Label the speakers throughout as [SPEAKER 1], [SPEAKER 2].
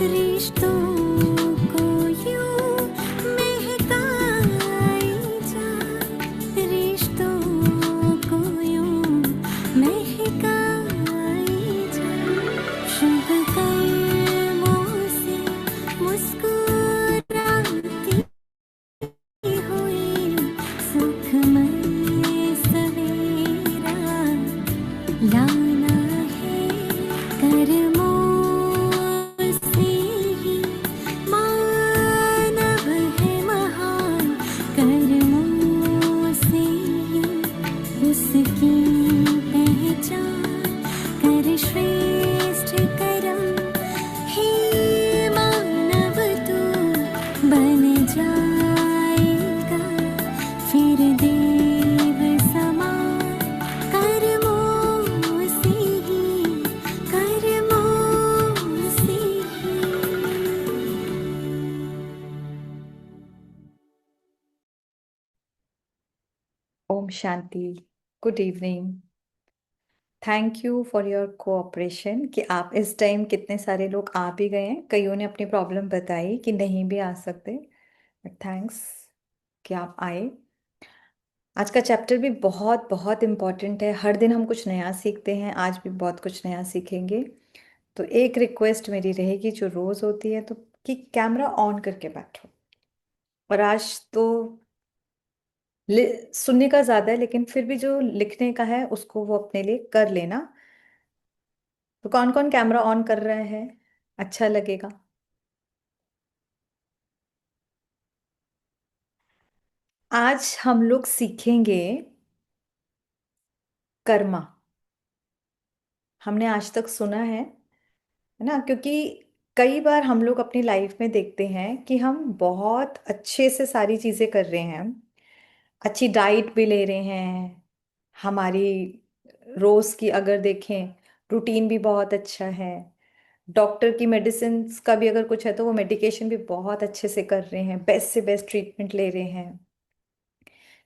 [SPEAKER 1] रिश्तों को यूं महकाए जा, रिश्तों को यूं महकाए जा, शुभ कर्मों से मुस्कुराती हुई सुखमय सवेरा लाना है, कर्मों से ही मानव है महान, कर्मों से ही उसकी पहचान, कर श्रेष्ठ कर्म हे मानव तू, बन जाएगा फिर देव समान, कर्मों से ही, कर्मों से ही।
[SPEAKER 2] ओम शांति। Good evening. Thank you for your cooperation कि आप इस टाइम कितने सारे लोग आ भी गए हैं। कईयों ने अपनी प्रॉब्लम बताई कि नहीं भी आ सकते, बट थैंक्स कि आप आए। आज का चैप्टर भी बहुत बहुत इम्पॉर्टेंट है। हर दिन हम कुछ नया सीखते हैं, आज भी बहुत कुछ नया सीखेंगे। तो एक रिक्वेस्ट मेरी रहेगी जो रोज़ होती है, तो कि कैमरा ऑन करके बैठो। और आज तो सुनने का ज़्यादा है, लेकिन फिर भी जो लिखने का है उसको वो अपने लिए कर लेना। तो कौन कौन कैमरा ऑन कर रहा है? अच्छा लगेगा। आज हम लोग सीखेंगे कर्मा। हमने आज तक सुना है ना? क्योंकि कई बार हम लोग अपनी लाइफ में देखते हैं कि हम बहुत अच्छे से सारी चीज़ें कर रहे हैं, अच्छी डाइट भी ले रहे हैं, हमारी रोज़ की अगर देखें रूटीन भी बहुत अच्छा है, डॉक्टर की मेडिसिन का भी अगर कुछ है तो वो मेडिकेशन भी बहुत अच्छे से कर रहे हैं, बेस्ट से बेस्ट ट्रीटमेंट ले रहे हैं।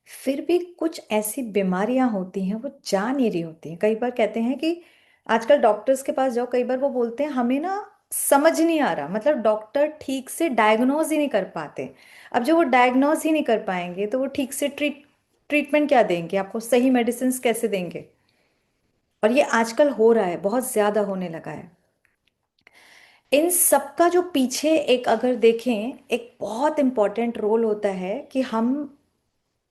[SPEAKER 2] फिर भी कुछ ऐसी बीमारियां होती हैं वो जा नहीं रही होती हैं। कई बार कहते हैं कि आजकल डॉक्टर्स के पास जाओ, कई बार वो बोलते हैं हमें ना समझ नहीं आ रहा, मतलब डॉक्टर ठीक से डायग्नोज ही नहीं कर पाते। अब जो वो डायग्नोज ही नहीं कर पाएंगे तो वो ठीक से ट्रीटमेंट क्या देंगे आपको, सही मेडिसिन कैसे देंगे? और ये आजकल हो रहा है, बहुत ज्यादा होने लगा है। इन सब का जो पीछे एक अगर देखें, एक बहुत इंपॉर्टेंट रोल होता है कि हम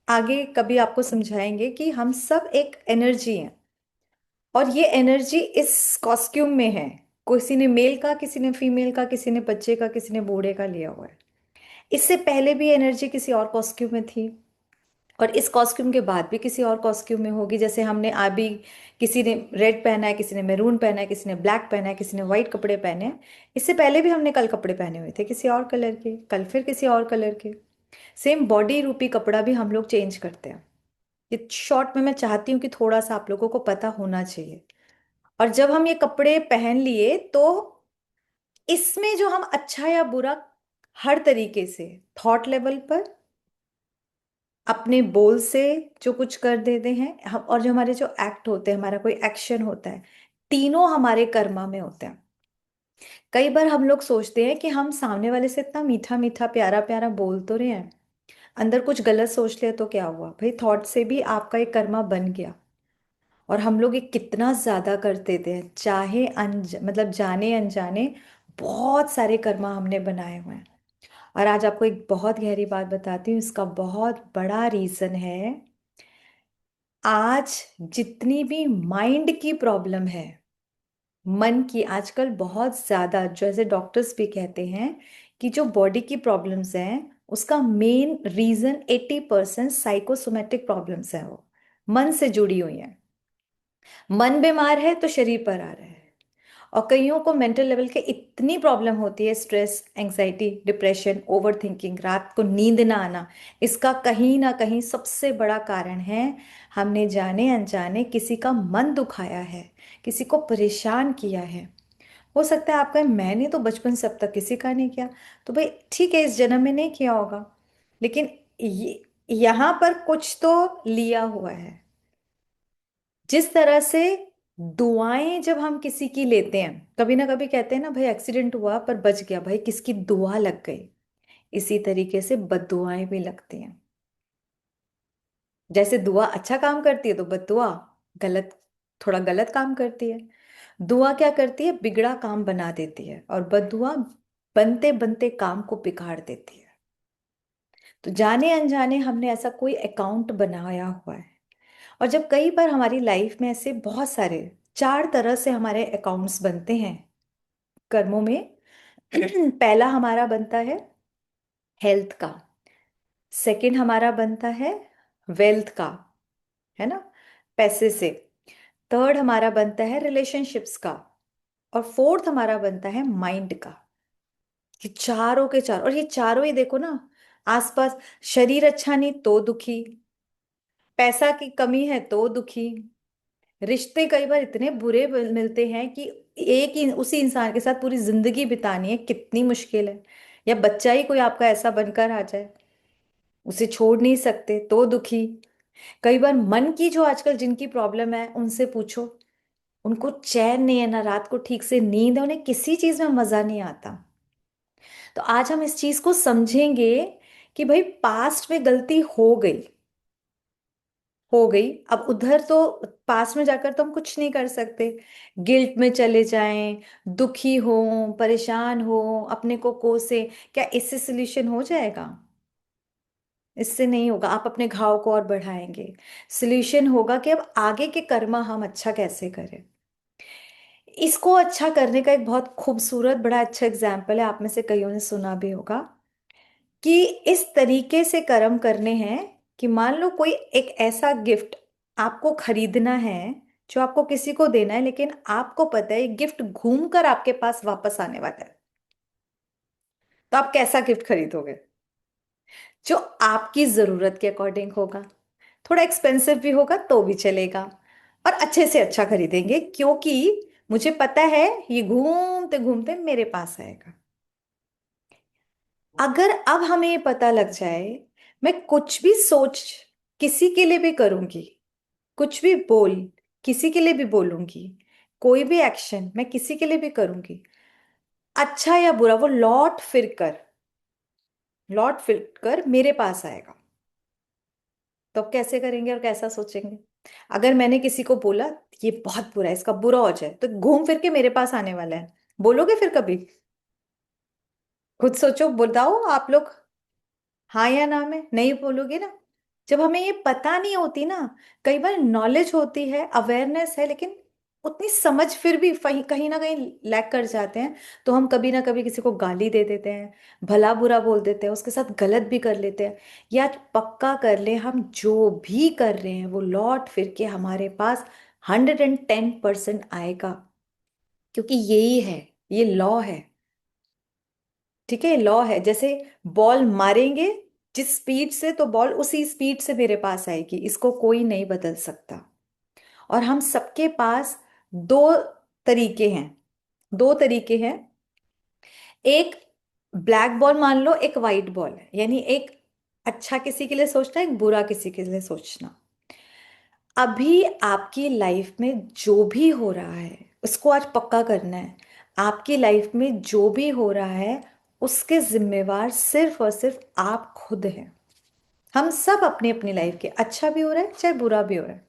[SPEAKER 2] आगे कभी आपको समझाएंगे कि हम सब एक एनर्जी हैं, और ये एनर्जी इस कॉस्ट्यूम में है। किसी ने मेल का, किसी ने फीमेल का, किसी ने बच्चे का, किसी ने बूढ़े का लिया हुआ है। इससे पहले भी एनर्जी किसी और कॉस्ट्यूम में थी, और इस कॉस्ट्यूम के बाद भी किसी और कॉस्ट्यूम में होगी। जैसे हमने अभी किसी ने रेड पहना है, किसी ने मैरून पहना है, किसी ने ब्लैक पहना है, किसी ने व्हाइट कपड़े पहने हैं। इससे पहले भी हमने कल कपड़े पहने हुए थे किसी और कलर के, कल फिर किसी और कलर के। सेम बॉडी रूपी कपड़ा भी हम लोग चेंज करते हैं। ये शॉर्ट में मैं चाहती हूँ कि थोड़ा सा आप लोगों को पता होना चाहिए। और जब हम ये कपड़े पहन लिए तो इसमें जो हम अच्छा या बुरा हर तरीके से थॉट लेवल पर, अपने बोल से जो कुछ कर देते हैं हम, और जो हमारे जो एक्ट होते हैं, हमारा कोई एक्शन होता है, तीनों हमारे कर्मा में होते हैं। कई बार हम लोग सोचते हैं कि हम सामने वाले से इतना मीठा मीठा प्यारा प्यारा बोल तो रहे हैं, अंदर कुछ गलत सोच लिया तो क्या हुआ भाई, थॉट से भी आपका एक कर्मा बन गया। और हम लोग ये कितना ज्यादा करते थे, चाहे मतलब जाने अनजाने बहुत सारे कर्मा हमने बनाए हुए हैं। और आज आपको एक बहुत गहरी बात बताती हूँ, इसका बहुत बड़ा रीजन है। आज जितनी भी माइंड की प्रॉब्लम है, मन की, आजकल बहुत ज्यादा, जैसे डॉक्टर्स भी कहते हैं कि जो बॉडी की प्रॉब्लम्स हैं उसका मेन रीजन 80% साइकोसोमेटिक प्रॉब्लम्स हैं, वो मन से जुड़ी हुई हैं। मन बीमार है तो शरीर पर आ रहा है। और कईयों को मेंटल लेवल के इतनी प्रॉब्लम होती है, stress, anxiety, depression, over thinking, रात को नींद ना आना, इसका कहीं ना कहीं सबसे बड़ा कारण है हमने जाने अनजाने किसी का मन दुखाया है, किसी को परेशान किया है। हो सकता है आपका, मैंने तो बचपन से अब तक किसी का नहीं किया, तो भाई ठीक है, इस जन्म में नहीं किया होगा, लेकिन यहाँ पर कुछ तो लिया हुआ है। जिस तरह से दुआएं जब हम किसी की लेते हैं, कभी ना कभी कहते हैं ना भाई एक्सीडेंट हुआ पर बच गया, भाई किसकी दुआ लग गई। इसी तरीके से बद्दुआएं भी लगती हैं। जैसे दुआ अच्छा काम करती है तो बद्दुआ गलत, थोड़ा गलत काम करती है। दुआ क्या करती है, बिगड़ा काम बना देती है, और बद्दुआ बनते बनते काम को बिगाड़ देती है। तो जाने अनजाने हमने ऐसा कोई अकाउंट बनाया हुआ है। और जब कई बार हमारी लाइफ में ऐसे बहुत सारे, 4 तरह से हमारे अकाउंट्स बनते हैं कर्मों में। पहला हमारा बनता है हेल्थ का, सेकंड हमारा बनता है वेल्थ का, है ना, पैसे से। थर्ड हमारा बनता है रिलेशनशिप्स का, और फोर्थ हमारा बनता है माइंड का। ये चारों के चार, और ये चारों ही देखो ना, आसपास। शरीर अच्छा नहीं तो दुखी, पैसा की कमी है तो दुखी, रिश्ते कई बार इतने बुरे मिलते हैं कि एक ही उसी इंसान के साथ पूरी जिंदगी बितानी है कितनी मुश्किल है। या बच्चा ही कोई आपका ऐसा बनकर आ जाए, उसे छोड़ नहीं सकते तो दुखी। कई बार मन की जो आजकल जिनकी प्रॉब्लम है उनसे पूछो, उनको चैन नहीं है ना, रात को ठीक से नींद है, उन्हें किसी चीज में मजा नहीं आता। तो आज हम इस चीज को समझेंगे कि भाई पास्ट में गलती हो गई, हो गई, अब उधर तो पास्ट में जाकर तो हम कुछ नहीं कर सकते। गिल्ट में चले जाएं, दुखी हो, परेशान हो, अपने को कोसे, क्या इससे सोल्यूशन हो जाएगा? इससे नहीं होगा, आप अपने घाव को और बढ़ाएंगे। सोल्यूशन होगा कि अब आगे के कर्म हम अच्छा कैसे करें। इसको अच्छा करने का एक बहुत खूबसूरत बड़ा अच्छा एग्जाम्पल है, आप में से कईयों ने सुना भी होगा, कि इस तरीके से कर्म करने हैं कि मान लो कोई एक ऐसा गिफ्ट आपको खरीदना है जो आपको किसी को देना है, लेकिन आपको पता है ये गिफ्ट घूम कर आपके पास वापस आने वाला है। तो आप कैसा गिफ्ट खरीदोगे? जो आपकी जरूरत के अकॉर्डिंग होगा, थोड़ा एक्सपेंसिव भी होगा तो भी चलेगा, और अच्छे से अच्छा खरीदेंगे, क्योंकि मुझे पता है ये घूमते घूमते मेरे पास आएगा। अगर अब हमें ये पता लग जाए, मैं कुछ भी सोच किसी के लिए भी करूंगी, कुछ भी बोल किसी के लिए भी बोलूंगी, कोई भी एक्शन मैं किसी के लिए भी करूंगी, अच्छा या बुरा, वो लौट फिर कर मेरे पास आएगा। तो अब कैसे करेंगे और कैसा सोचेंगे? अगर मैंने किसी को बोला ये बहुत बुरा है, इसका बुरा हो जाए, तो घूम फिर के मेरे पास आने वाला है, बोलोगे फिर कभी? खुद सोचो, बताओ आप लोग, हाँ या ना में नहीं बोलोगे ना। जब हमें ये पता नहीं होती ना, कई बार नॉलेज होती है, अवेयरनेस है, लेकिन उतनी समझ फिर भी कहीं ना कहीं लैक कर जाते हैं, तो हम कभी ना कभी किसी को गाली दे देते हैं, भला बुरा बोल देते हैं, उसके साथ गलत भी कर लेते हैं। या पक्का कर ले, हम जो भी कर रहे हैं वो लौट फिर के हमारे पास 110% आएगा, क्योंकि यही है, ये लॉ है। ठीक है, लॉ है। जैसे बॉल मारेंगे जिस स्पीड से, तो बॉल उसी स्पीड से मेरे पास आएगी, इसको कोई नहीं बदल सकता। और हम सबके पास दो तरीके हैं, दो तरीके हैं। एक ब्लैक बॉल मान लो, एक वाइट बॉल है, यानी एक अच्छा किसी के लिए सोचना, एक बुरा किसी के लिए सोचना। अभी आपकी लाइफ में जो भी हो रहा है उसको आज पक्का करना है। आपकी लाइफ में जो भी हो रहा है उसके जिम्मेवार सिर्फ और सिर्फ आप खुद हैं। हम सब अपनी अपनी लाइफ के, अच्छा भी हो रहा है चाहे बुरा भी हो रहा है,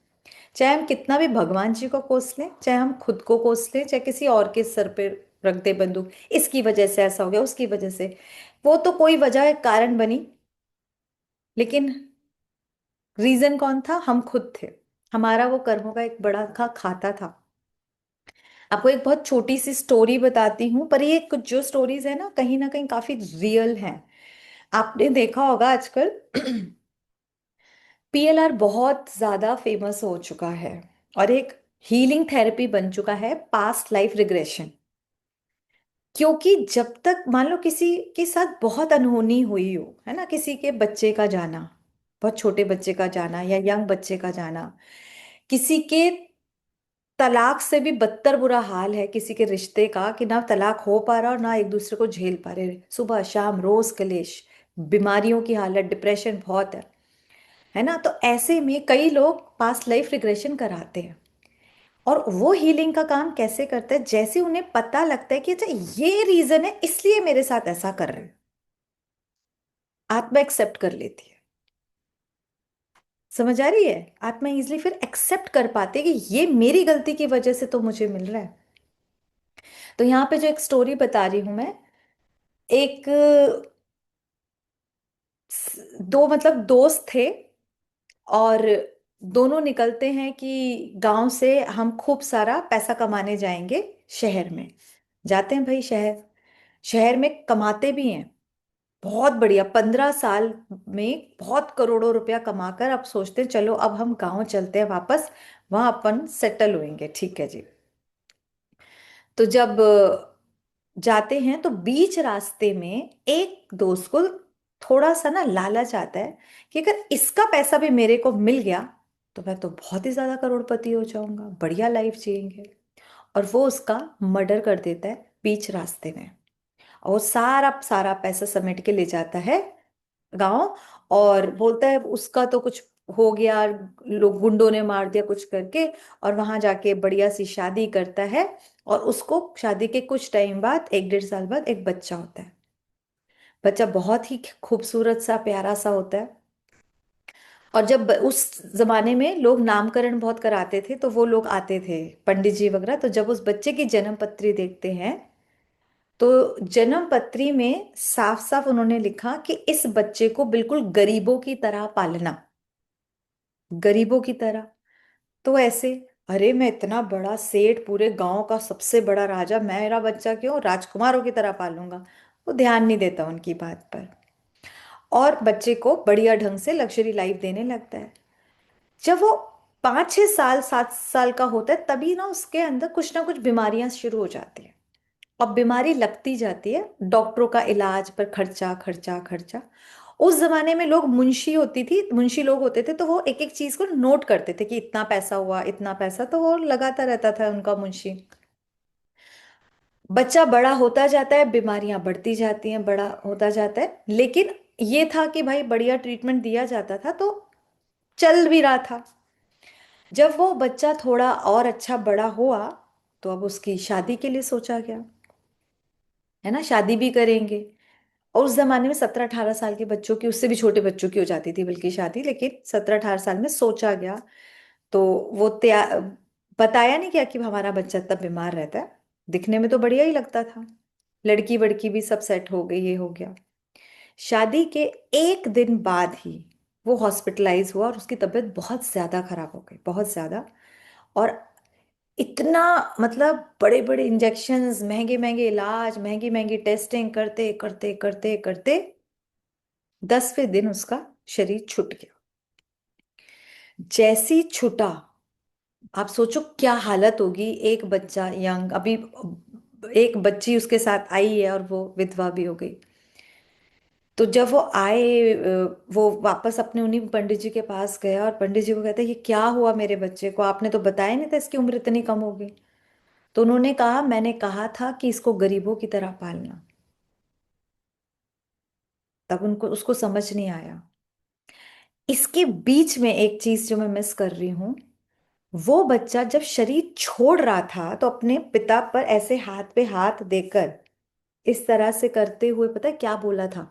[SPEAKER 2] चाहे हम कितना भी भगवान जी को कोस लें, चाहे हम खुद को कोस लें, चाहे किसी और के सर पे रख दे बंदूक, इसकी वजह से ऐसा हो गया, उसकी वजह से, वो तो कोई वजह एक कारण बनी, लेकिन रीजन कौन था? हम खुद थे। हमारा वो कर्मों का एक बड़ा खाता था। आपको एक बहुत छोटी सी स्टोरी बताती हूँ, पर ये कुछ जो स्टोरीज है ना कहीं काफी रियल हैं। आपने देखा होगा आजकल पीएलआर बहुत ज्यादा फेमस हो चुका है, और एक हीलिंग थेरेपी बन चुका है, पास्ट लाइफ रिग्रेशन। क्योंकि जब तक मान लो किसी के साथ बहुत अनहोनी हुई हो, है ना, किसी के बच्चे का जाना, बहुत छोटे बच्चे का जाना या यंग बच्चे का जाना, किसी के तलाक से भी बदतर बुरा हाल है किसी के रिश्ते का, कि ना तलाक हो पा रहा और ना एक दूसरे को झेल पा रहे, सुबह शाम रोज कलेश, बीमारियों की हालत, डिप्रेशन बहुत है ना। तो ऐसे में कई लोग पास्ट लाइफ रिग्रेशन कराते हैं। और वो हीलिंग का काम कैसे करते हैं, जैसे उन्हें पता लगता है कि अच्छा ये रीजन है इसलिए मेरे साथ ऐसा कर रहे हैं, आत्मा एक्सेप्ट कर लेती है। समझ आ रही है? आत्मा इजली फिर एक्सेप्ट कर पाते हैं कि ये मेरी गलती की वजह से तो मुझे मिल रहा है। तो यहाँ पे जो एक स्टोरी बता रही हूं मैं, एक दो मतलब दोस्त थे, और दोनों निकलते हैं कि गांव से हम खूब सारा पैसा कमाने जाएंगे शहर में। जाते हैं भाई शहर, शहर में कमाते भी हैं बहुत बढ़िया, 15 साल में बहुत करोड़ों रुपया कमाकर अब सोचते हैं चलो अब हम गांव चलते हैं वापस, वहां अपन सेटल होंगे, ठीक है जी। तो जब जाते हैं तो बीच रास्ते में एक दोस्त को थोड़ा सा ना लालच आता है कि अगर इसका पैसा भी मेरे को मिल गया तो मैं तो बहुत ही ज्यादा करोड़पति हो जाऊंगा, बढ़िया लाइफ जिएंगे। और वो उसका मर्डर कर देता है बीच रास्ते में, और वो सारा सारा पैसा समेट के ले जाता है गांव, और बोलता है उसका तो कुछ हो गया, लोग गुंडों ने मार दिया कुछ करके। और वहां जाके बढ़िया सी शादी करता है, और उसको शादी के कुछ टाइम बाद, 1 1.5 साल बाद, एक बच्चा होता है। बच्चा बहुत ही खूबसूरत सा प्यारा सा होता है। और जब उस जमाने में लोग नामकरण बहुत कराते थे तो वो लोग आते थे पंडित जी वगैरह, तो जब उस बच्चे की जन्म पत्री देखते हैं तो जन्म पत्री में साफ साफ उन्होंने लिखा कि इस बच्चे को बिल्कुल गरीबों की तरह पालना, गरीबों की तरह। तो ऐसे, अरे मैं इतना बड़ा सेठ, पूरे गांव का सबसे बड़ा राजा, मेरा बच्चा क्यों राजकुमारों की तरह पालूंगा? वो ध्यान नहीं देता उनकी बात पर, और बच्चे को बढ़िया ढंग से लग्जरी लाइफ देने लगता है। जब वो 5 6 साल 7 साल का होता है तभी उसके अंदर कुछ ना कुछ बीमारियां शुरू हो जाती हैं। अब बीमारी लगती जाती है, डॉक्टरों का इलाज पर खर्चा खर्चा खर्चा। उस जमाने में लोग मुंशी होती थी, मुंशी लोग होते थे तो वो एक एक चीज को नोट करते थे कि इतना पैसा हुआ, इतना पैसा, तो वो लगाता रहता था उनका मुंशी। बच्चा बड़ा होता जाता है, बीमारियां बढ़ती जाती हैं, बड़ा होता जाता है, लेकिन ये था कि भाई बढ़िया ट्रीटमेंट दिया जाता था तो चल भी रहा था। जब वो बच्चा थोड़ा और अच्छा बड़ा हुआ तो अब उसकी शादी के लिए सोचा गया, है ना, शादी भी करेंगे। और उस जमाने में 17 18 साल के बच्चों की, उससे भी छोटे बच्चों की हो जाती थी बल्कि शादी, लेकिन 17 18 साल में सोचा गया। तो वो तैयार, बताया नहीं क्या कि हमारा बच्चा तब बीमार रहता है, दिखने में तो बढ़िया ही लगता था, लड़की वड़की भी सब सेट हो गई, ये हो गया। शादी के एक दिन बाद ही वो हॉस्पिटलाइज हुआ और उसकी तबीयत बहुत ज्यादा खराब हो गई, बहुत ज्यादा। और इतना, मतलब बड़े बड़े इंजेक्शन्स, महंगे महंगे इलाज, महंगी महंगी टेस्टिंग करते करते करते करते 10वें दिन उसका शरीर छूट गया। जैसी छूटा, आप सोचो क्या हालत होगी, एक बच्चा यंग अभी, एक बच्ची उसके साथ आई है और वो विधवा भी हो गई। तो जब वो आए, वो वापस अपने उन्हीं पंडित जी के पास गया, और पंडित जी को कहते ये क्या हुआ मेरे बच्चे को, आपने तो बताया नहीं था इसकी उम्र इतनी कम होगी। तो उन्होंने कहा मैंने कहा था कि इसको गरीबों की तरह पालना। तब उनको उसको समझ नहीं आया। इसके बीच में एक चीज जो मैं मिस कर रही हूं, वो बच्चा जब शरीर छोड़ रहा था तो अपने पिता पर ऐसे हाथ पे हाथ देकर इस तरह से करते हुए, पता है क्या बोला था?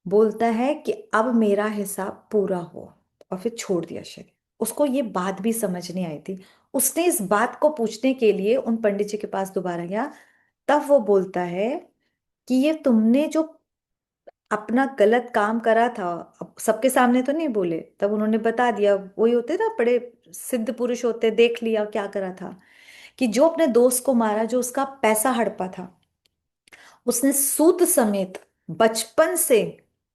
[SPEAKER 2] बोलता है कि अब मेरा हिसाब पूरा हुआ, और फिर छोड़ दिया शरीर। उसको ये बात भी समझ नहीं आई थी। उसने इस बात को पूछने के लिए उन पंडित जी के पास दोबारा गया। तब वो बोलता है कि ये तुमने जो अपना गलत काम करा था, अब सबके सामने तो नहीं बोले, तब उन्होंने बता दिया, वही होते ना बड़े सिद्ध पुरुष होते, देख लिया क्या करा था, कि जो अपने दोस्त को मारा, जो उसका पैसा हड़पा था, उसने सूद समेत बचपन से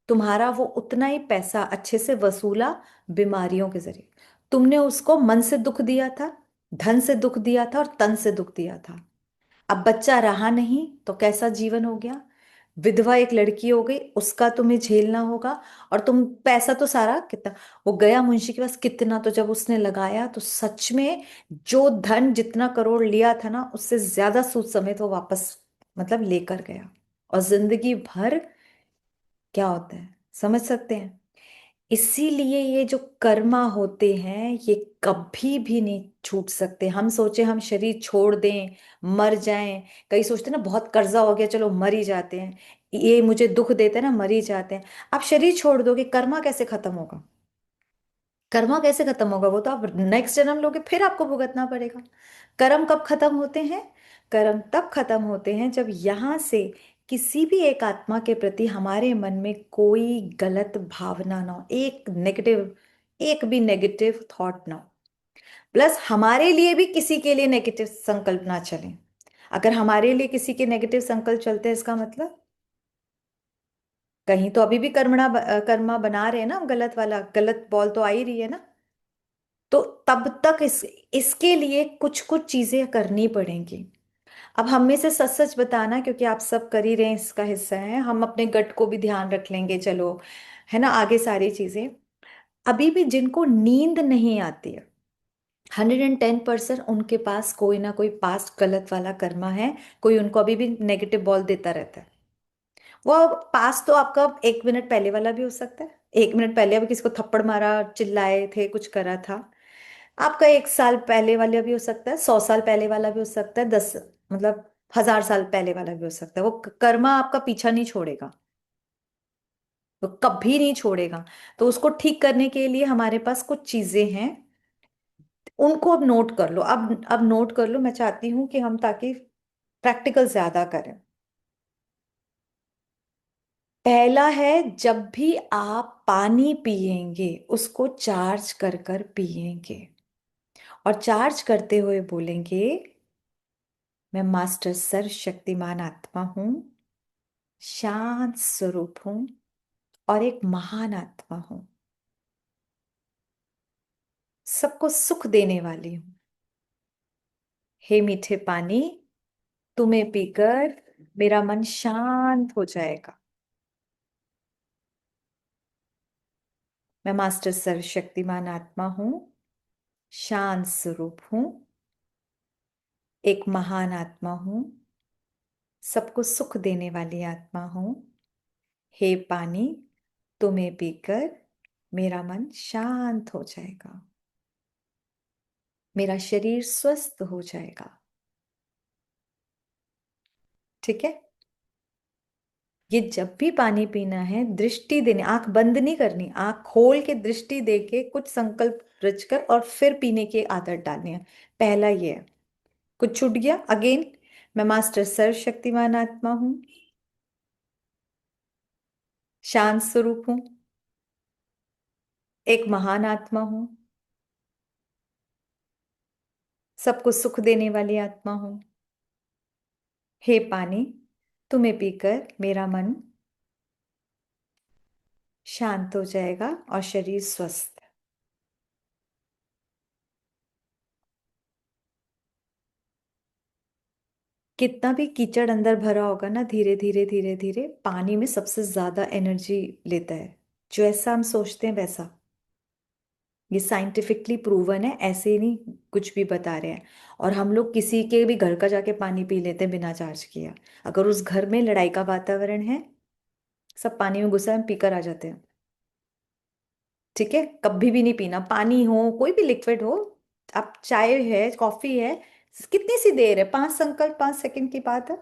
[SPEAKER 2] तुम्हारा वो उतना ही पैसा अच्छे से वसूला बीमारियों के जरिए। तुमने उसको मन से दुख दिया था, धन से दुख दिया था, और तन से दुख दिया था। अब बच्चा रहा नहीं तो कैसा जीवन हो गया, विधवा एक लड़की हो गई, उसका तुम्हें झेलना होगा। और तुम पैसा तो सारा कितना, वो गया मुंशी के पास, कितना, तो जब उसने लगाया तो सच में जो धन जितना करोड़ लिया था ना, उससे ज्यादा सूद समेत वो वापस मतलब लेकर गया। और जिंदगी भर क्या होता है समझ सकते हैं? इसीलिए ये जो कर्मा होते हैं ये कभी भी नहीं छूट सकते। हम सोचे हम शरीर छोड़ दें, मर जाएं। कई सोचते हैं ना बहुत कर्जा हो गया चलो मर ही जाते हैं, ये मुझे दुख देते हैं ना मर ही जाते हैं। आप शरीर छोड़ दोगे, कर्मा कैसे खत्म होगा? कर्मा कैसे खत्म होगा? वो तो आप नेक्स्ट जन्म लोगे, फिर आपको भुगतना पड़ेगा। कर्म कब खत्म होते हैं? कर्म तब खत्म होते हैं जब यहां से किसी भी एक आत्मा के प्रति हमारे मन में कोई गलत भावना ना हो, एक भी नेगेटिव थॉट ना हो। प्लस हमारे लिए भी किसी के लिए नेगेटिव संकल्प ना चले। अगर हमारे लिए किसी के नेगेटिव संकल्प चलते हैं, इसका मतलब कहीं तो अभी भी कर्मा बना रहे हैं ना हम, गलत वाला गलत बॉल तो आ ही रही है ना। तो तब तक इसके लिए कुछ कुछ चीजें करनी पड़ेंगी। अब हम में से सच सच बताना, क्योंकि आप सब कर ही रहे हैं, इसका हिस्सा है, हम अपने गट को भी ध्यान रख लेंगे चलो, है ना, आगे सारी चीजें। अभी भी जिनको नींद नहीं आती है, 110% उनके पास कोई ना कोई पास्ट गलत वाला कर्मा है। कोई उनको अभी भी नेगेटिव बॉल देता रहता है। वो पास्ट तो आपका 1 मिनट पहले वाला भी हो सकता है। 1 मिनट पहले अभी किसी को थप्पड़ मारा, चिल्लाए थे, कुछ करा था। आपका 1 साल पहले वाला भी हो सकता है, 100 साल पहले वाला भी हो सकता है, दस मतलब 1000 साल पहले वाला भी हो सकता है। वो कर्मा आपका पीछा नहीं छोड़ेगा, वो कभी नहीं छोड़ेगा। तो उसको ठीक करने के लिए हमारे पास कुछ चीजें हैं, उनको अब नोट कर लो। अब नोट कर लो, मैं चाहती हूँ कि हम ताकि प्रैक्टिकल ज्यादा करें। पहला है, जब भी आप पानी पिएंगे उसको चार्ज कर कर पिएंगे, और चार्ज करते हुए बोलेंगे, मैं मास्टर सर्वशक्तिमान आत्मा हूं, शांत स्वरूप हूं, और एक महान आत्मा हूं, सबको सुख देने वाली हूं। हे मीठे पानी, तुम्हें पीकर मेरा मन शांत हो जाएगा। मैं मास्टर सर्वशक्तिमान आत्मा हूं, शांत स्वरूप हूं, एक महान आत्मा हूं, सबको सुख देने वाली आत्मा हूं। हे पानी, तुम्हें पीकर मेरा मन शांत हो जाएगा, मेरा शरीर स्वस्थ हो जाएगा। ठीक है? ये जब भी पानी पीना है, दृष्टि देने, आंख बंद नहीं करनी, आंख खोल के दृष्टि दे के कुछ संकल्प रचकर और फिर पीने की आदत डालनी है। पहला ये है। कुछ छूट गया? अगेन, मैं मास्टर सर्वशक्तिमान आत्मा हूं, शांत स्वरूप हूं, एक महान आत्मा हूं, सबको सुख देने वाली आत्मा हूं। हे पानी, तुम्हें पीकर मेरा मन शांत हो जाएगा और शरीर स्वस्थ। कितना भी कीचड़ अंदर भरा होगा ना, धीरे धीरे धीरे धीरे पानी में सबसे ज्यादा एनर्जी लेता है। जो ऐसा हम सोचते हैं वैसा, ये साइंटिफिकली प्रूवन है, ऐसे ही नहीं कुछ भी बता रहे हैं। और हम लोग किसी के भी घर का जाके पानी पी लेते हैं बिना चार्ज किया। अगर उस घर में लड़ाई का वातावरण है, सब पानी में घुसा है, हम पीकर आ जाते हैं। ठीक है? कभी भी नहीं पीना, पानी हो कोई भी लिक्विड हो, आप चाय है कॉफी है, कितनी सी देर है, 5 संकल्प 5 सेकंड की बात है,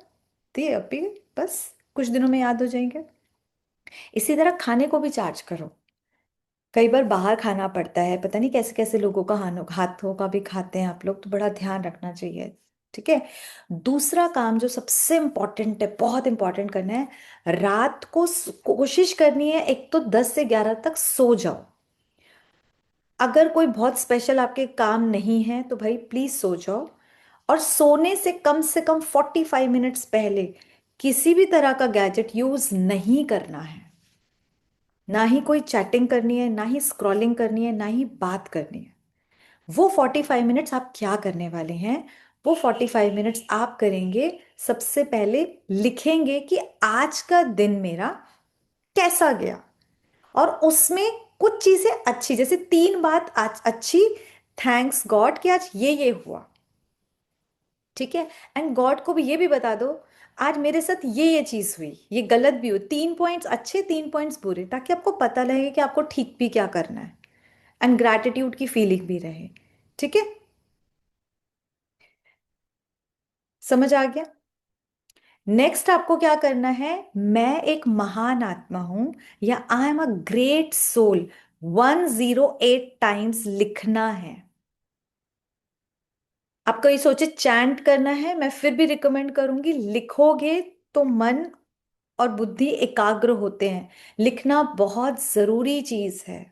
[SPEAKER 2] दिए अब पी गए, बस कुछ दिनों में याद हो जाएंगे। इसी तरह खाने को भी चार्ज करो। कई बार बाहर खाना पड़ता है, पता नहीं कैसे कैसे लोगों का हाथों का भी खाते हैं आप लोग, तो बड़ा ध्यान रखना चाहिए। ठीक है? दूसरा काम जो सबसे इंपॉर्टेंट है, बहुत इंपॉर्टेंट करना है, रात को कोशिश करनी है एक तो 10 से 11 तक सो जाओ। अगर कोई बहुत स्पेशल आपके काम नहीं है तो भाई प्लीज सो जाओ। और सोने से कम 45 मिनट्स पहले किसी भी तरह का गैजेट यूज नहीं करना है। ना ही कोई चैटिंग करनी है, ना ही स्क्रॉलिंग करनी है, ना ही बात करनी है। वो 45 मिनट्स आप क्या करने वाले हैं? वो 45 मिनट्स आप करेंगे, सबसे पहले लिखेंगे कि आज का दिन मेरा कैसा गया। और उसमें कुछ चीजें अच्छी, जैसे 3 बात आज अच्छी, थैंक्स गॉड कि आज ये हुआ। ठीक है? एंड गॉड को भी ये भी बता दो, आज मेरे साथ ये चीज हुई, ये गलत भी हुई, 3 पॉइंट्स अच्छे 3 पॉइंट्स बुरे, ताकि आपको पता लगे कि आपको ठीक भी क्या करना है, एंड ग्रैटिट्यूड की फीलिंग भी रहे। ठीक है, समझ आ गया? नेक्स्ट आपको क्या करना है, मैं एक महान आत्मा हूं या I am a great soul 108 times लिखना है। आपको ये सोचे चैंट करना है, मैं फिर भी रिकमेंड करूंगी, लिखोगे तो मन और बुद्धि एकाग्र होते हैं। लिखना बहुत जरूरी चीज है।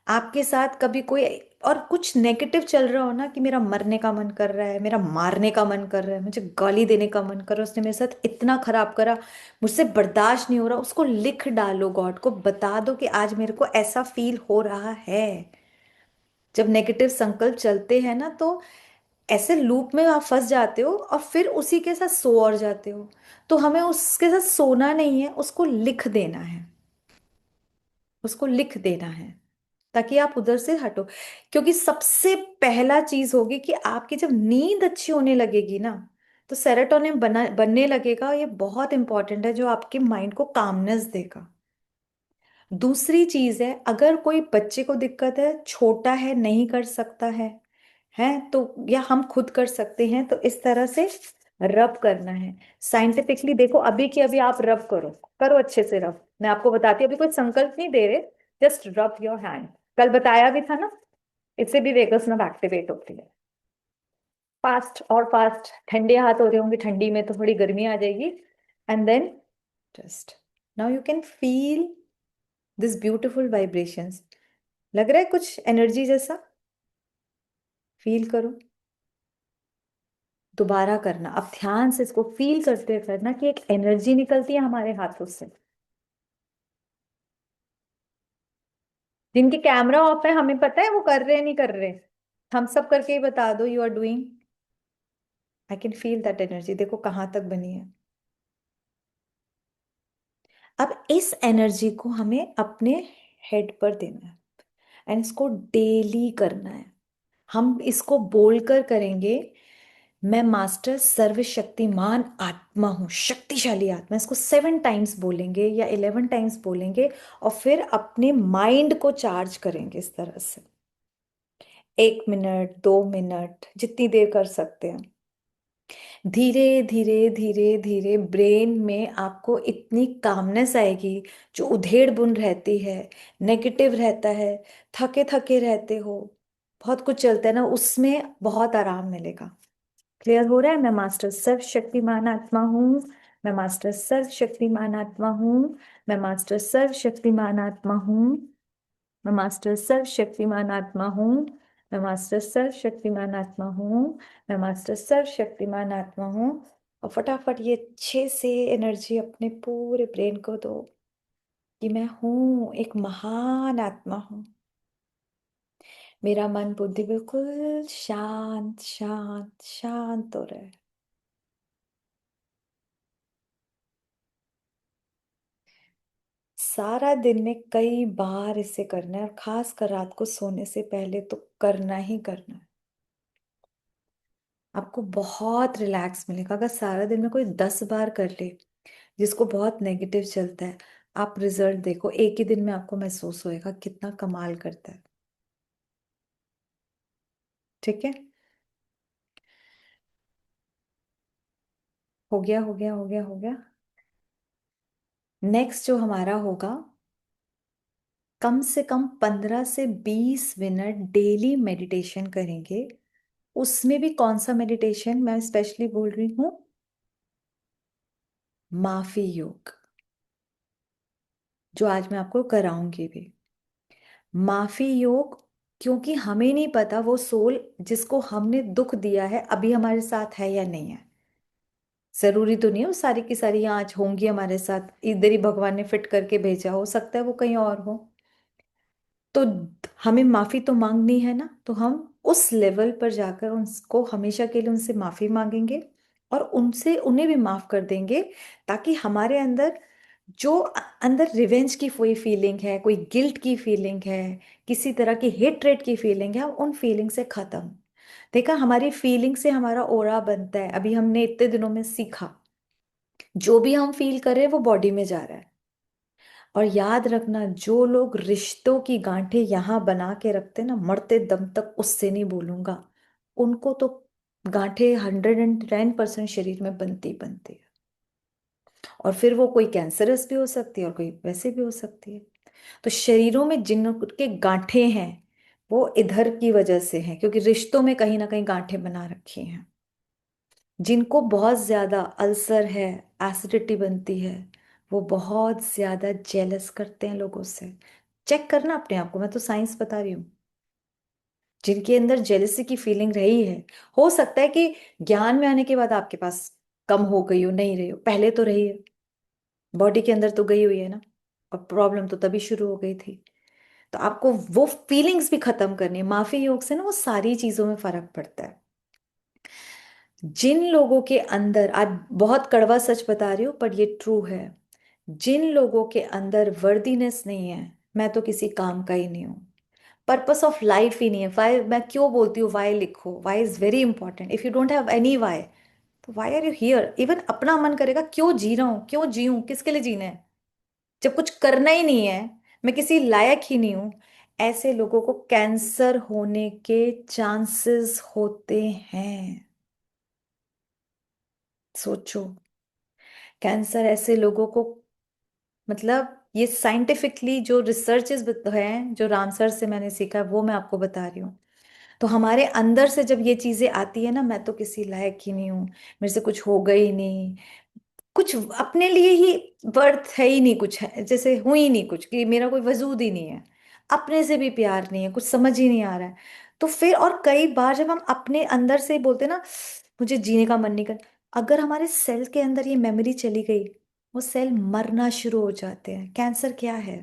[SPEAKER 2] आपके साथ कभी कोई और कुछ नेगेटिव चल रहा हो ना, कि मेरा मरने का मन कर रहा है, मेरा मारने का मन कर रहा है, मुझे गाली देने का मन कर रहा है, उसने मेरे साथ इतना खराब करा, मुझसे बर्दाश्त नहीं हो रहा, उसको लिख डालो, गॉड को बता दो कि आज मेरे को ऐसा फील हो रहा है। जब नेगेटिव संकल्प चलते हैं ना, तो ऐसे लूप में आप फंस जाते हो और फिर उसी के साथ सो और जाते हो। तो हमें उसके साथ सोना नहीं है, उसको लिख देना है, उसको लिख देना है, ताकि आप उधर से हटो। क्योंकि सबसे पहला चीज होगी कि आपकी जब नींद अच्छी होने लगेगी ना, तो सेरोटोनिन बनने लगेगा। ये बहुत इंपॉर्टेंट है, जो आपके माइंड को कामनेस देगा। दूसरी चीज है, अगर कोई बच्चे को दिक्कत है, छोटा है, नहीं कर सकता है तो, या हम खुद कर सकते हैं, तो इस तरह से रब करना है। साइंटिफिकली देखो, अभी की अभी आप रब करो, करो अच्छे से रब। मैं आपको बताती हूँ, अभी कोई संकल्प नहीं दे रहे, जस्ट रब योर हैंड। कल बताया भी था ना, इससे भी वेगस नर्व एक्टिवेट होती है। फास्ट और फास्ट, ठंडे हाथ हो रहे होंगे, ठंडी में तो थोड़ी गर्मी आ जाएगी। And then just now you can feel this beautiful vibrations. लग रहा है कुछ एनर्जी जैसा, फील करो। दोबारा करना, अब ध्यान से इसको फील करते हुए करना कि एक एनर्जी निकलती है हमारे हाथों से। जिनके कैमरा ऑफ है, हमें पता है वो कर रहे हैं नहीं कर रहे, हम सब करके ही बता दो, you are doing. I can feel that energy, देखो कहाँ तक बनी है। अब इस एनर्जी को हमें अपने हेड पर देना है, एंड इसको डेली करना है। हम इसको बोलकर करेंगे, मैं मास्टर सर्वशक्तिमान आत्मा हूं, शक्तिशाली आत्मा। इसको 7 टाइम्स बोलेंगे या 11 टाइम्स बोलेंगे, और फिर अपने माइंड को चार्ज करेंगे इस तरह से। 1 मिनट, 2 मिनट, जितनी देर कर सकते हैं। धीरे धीरे धीरे धीरे ब्रेन में आपको इतनी कामनेस आएगी, जो उधेड़ बुन रहती है, नेगेटिव रहता है, थके थके रहते हो, बहुत कुछ चलता है ना, उसमें बहुत आराम मिलेगा। क्लियर हो रहा है? मैं मास्टर सर्वशक्तिमान आत्मा हूँ, मैं मास्टर सर्वशक्तिमान आत्मा हूँ, मैं मास्टर सर्वशक्तिमान आत्मा हूँ, मैं मास्टर सर्वशक्तिमान आत्मा हूँ, मैं मास्टर सर्वशक्तिमान आत्मा हूँ, मैं मास्टर सर्वशक्तिमान आत्मा हूँ। और फटाफट ये अच्छे से एनर्जी अपने पूरे ब्रेन को दो, कि मैं हूँ एक महान आत्मा हूँ। मेरा मन बुद्धि बिल्कुल शांत शांत शांत हो रहा है। सारा दिन में कई बार इसे करना है, और खासकर रात को सोने से पहले तो करना ही करना है। आपको बहुत रिलैक्स मिलेगा अगर सारा दिन में कोई 10 बार कर ले, जिसको बहुत नेगेटिव चलता है। आप रिजल्ट देखो, एक ही दिन में आपको महसूस होएगा कितना कमाल करता है। ठीक है, हो गया हो गया हो गया हो गया। नेक्स्ट जो हमारा होगा, कम से कम 15 से 20 मिनट डेली मेडिटेशन करेंगे। उसमें भी कौन सा मेडिटेशन मैं स्पेशली बोल रही हूँ, माफी योग, जो आज मैं आपको कराऊंगी भी। माफी योग, क्योंकि हमें नहीं पता वो सोल जिसको हमने दुख दिया है अभी हमारे साथ है या नहीं है। जरूरी तो नहीं है वो सारी की सारी यहाँ आज होंगी हमारे साथ, इधर ही भगवान ने फिट करके भेजा, हो सकता है वो कहीं और हो। तो हमें माफी तो मांगनी है ना, तो हम उस लेवल पर जाकर उनको हमेशा के लिए उनसे माफी मांगेंगे, और उनसे उन्हें भी माफ कर देंगे, ताकि हमारे अंदर जो अंदर रिवेंज की कोई फीलिंग है, कोई गिल्ट की फीलिंग है, किसी तरह की हेट्रेट की फीलिंग है, हम उन फीलिंग से खत्म। देखा, हमारी फीलिंग से हमारा ओरा बनता है, अभी हमने इतने दिनों में सीखा। जो भी हम फील कर रहे हैं वो बॉडी में जा रहा है। और याद रखना, जो लोग रिश्तों की गांठें यहाँ बना के रखते हैं ना, मरते दम तक उससे नहीं बोलूंगा, उनको तो गांठें 110% शरीर में बनती ही बनती है। और फिर वो कोई कैंसरस भी हो सकती है और कोई वैसे भी हो सकती है। तो शरीरों में जिनके गांठें हैं वो इधर की वजह से हैं, क्योंकि रिश्तों में कहीं ना कहीं गांठें बना रखी हैं। जिनको बहुत ज्यादा अल्सर है, एसिडिटी बनती है, वो बहुत ज्यादा जेलस करते हैं लोगों से। चेक करना अपने आप को, मैं तो साइंस बता रही हूँ। जिनके अंदर जेलसी की फीलिंग रही है, हो सकता है कि ज्ञान में आने के बाद आपके पास कम हो गई हो, नहीं रही हो, पहले तो रही है, बॉडी के अंदर तो गई हुई है ना। और प्रॉब्लम तो तभी शुरू हो गई थी। तो आपको वो फीलिंग्स भी खत्म करनी है। माफी योग से ना वो सारी चीजों में फर्क पड़ता है। जिन लोगों के अंदर, आज बहुत कड़वा सच बता रही हूँ पर ये ट्रू है, जिन लोगों के अंदर वर्दीनेस नहीं है, मैं तो किसी काम का ही नहीं हूँ, पर्पस ऑफ लाइफ ही नहीं है। वाई, मैं क्यों बोलती हूँ वाई लिखो, why is very important. If you don't have any why, तो why are you here. Even अपना मन करेगा क्यों जी रहा हूँ, क्यों जीऊँ, किसके लिए जीना है, जब कुछ करना ही नहीं है, मैं किसी लायक ही नहीं हूं। ऐसे लोगों को कैंसर होने के चांसेस होते हैं। सोचो, कैंसर ऐसे लोगों को, मतलब ये साइंटिफिकली जो रिसर्चेस हैं, जो रामसर से मैंने सीखा है, वो मैं आपको बता रही हूँ। तो हमारे अंदर से जब ये चीजें आती है ना, मैं तो किसी लायक ही नहीं हूँ, मेरे से कुछ होगा ही नहीं, कुछ अपने लिए ही वर्थ है ही नहीं, कुछ है जैसे हुई ही नहीं, कुछ कि मेरा कोई वजूद ही नहीं है, अपने से भी प्यार नहीं है, कुछ समझ ही नहीं आ रहा है। तो फिर, और कई बार जब हम अपने अंदर से बोलते ना मुझे जीने का मन नहीं कर, अगर हमारे सेल के अंदर ये मेमोरी चली गई, वो सेल मरना शुरू हो जाते हैं। कैंसर क्या है,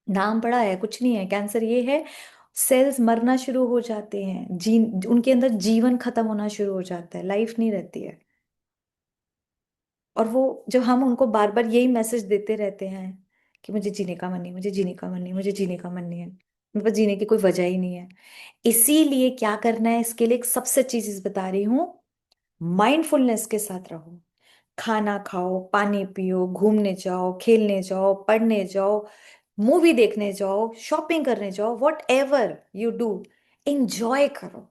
[SPEAKER 2] नाम पड़ा है, कुछ नहीं है। कैंसर ये है, सेल्स मरना शुरू हो जाते हैं, जीन उनके अंदर जीवन खत्म होना शुरू हो जाता है, लाइफ नहीं रहती है। और वो जब हम उनको बार बार यही मैसेज देते रहते हैं कि मुझे जीने का मन नहीं, मुझे जीने का मन नहीं, मुझे जीने का मन नहीं है, मेरे पास जीने की कोई वजह ही नहीं है। इसीलिए क्या करना है, इसके लिए एक सबसे अच्छी चीज बता रही हूँ, माइंडफुलनेस के साथ रहो। खाना खाओ, पानी पियो, घूमने जाओ, खेलने जाओ, पढ़ने जाओ, मूवी देखने जाओ, शॉपिंग करने जाओ, what ever you do, enjoy करो।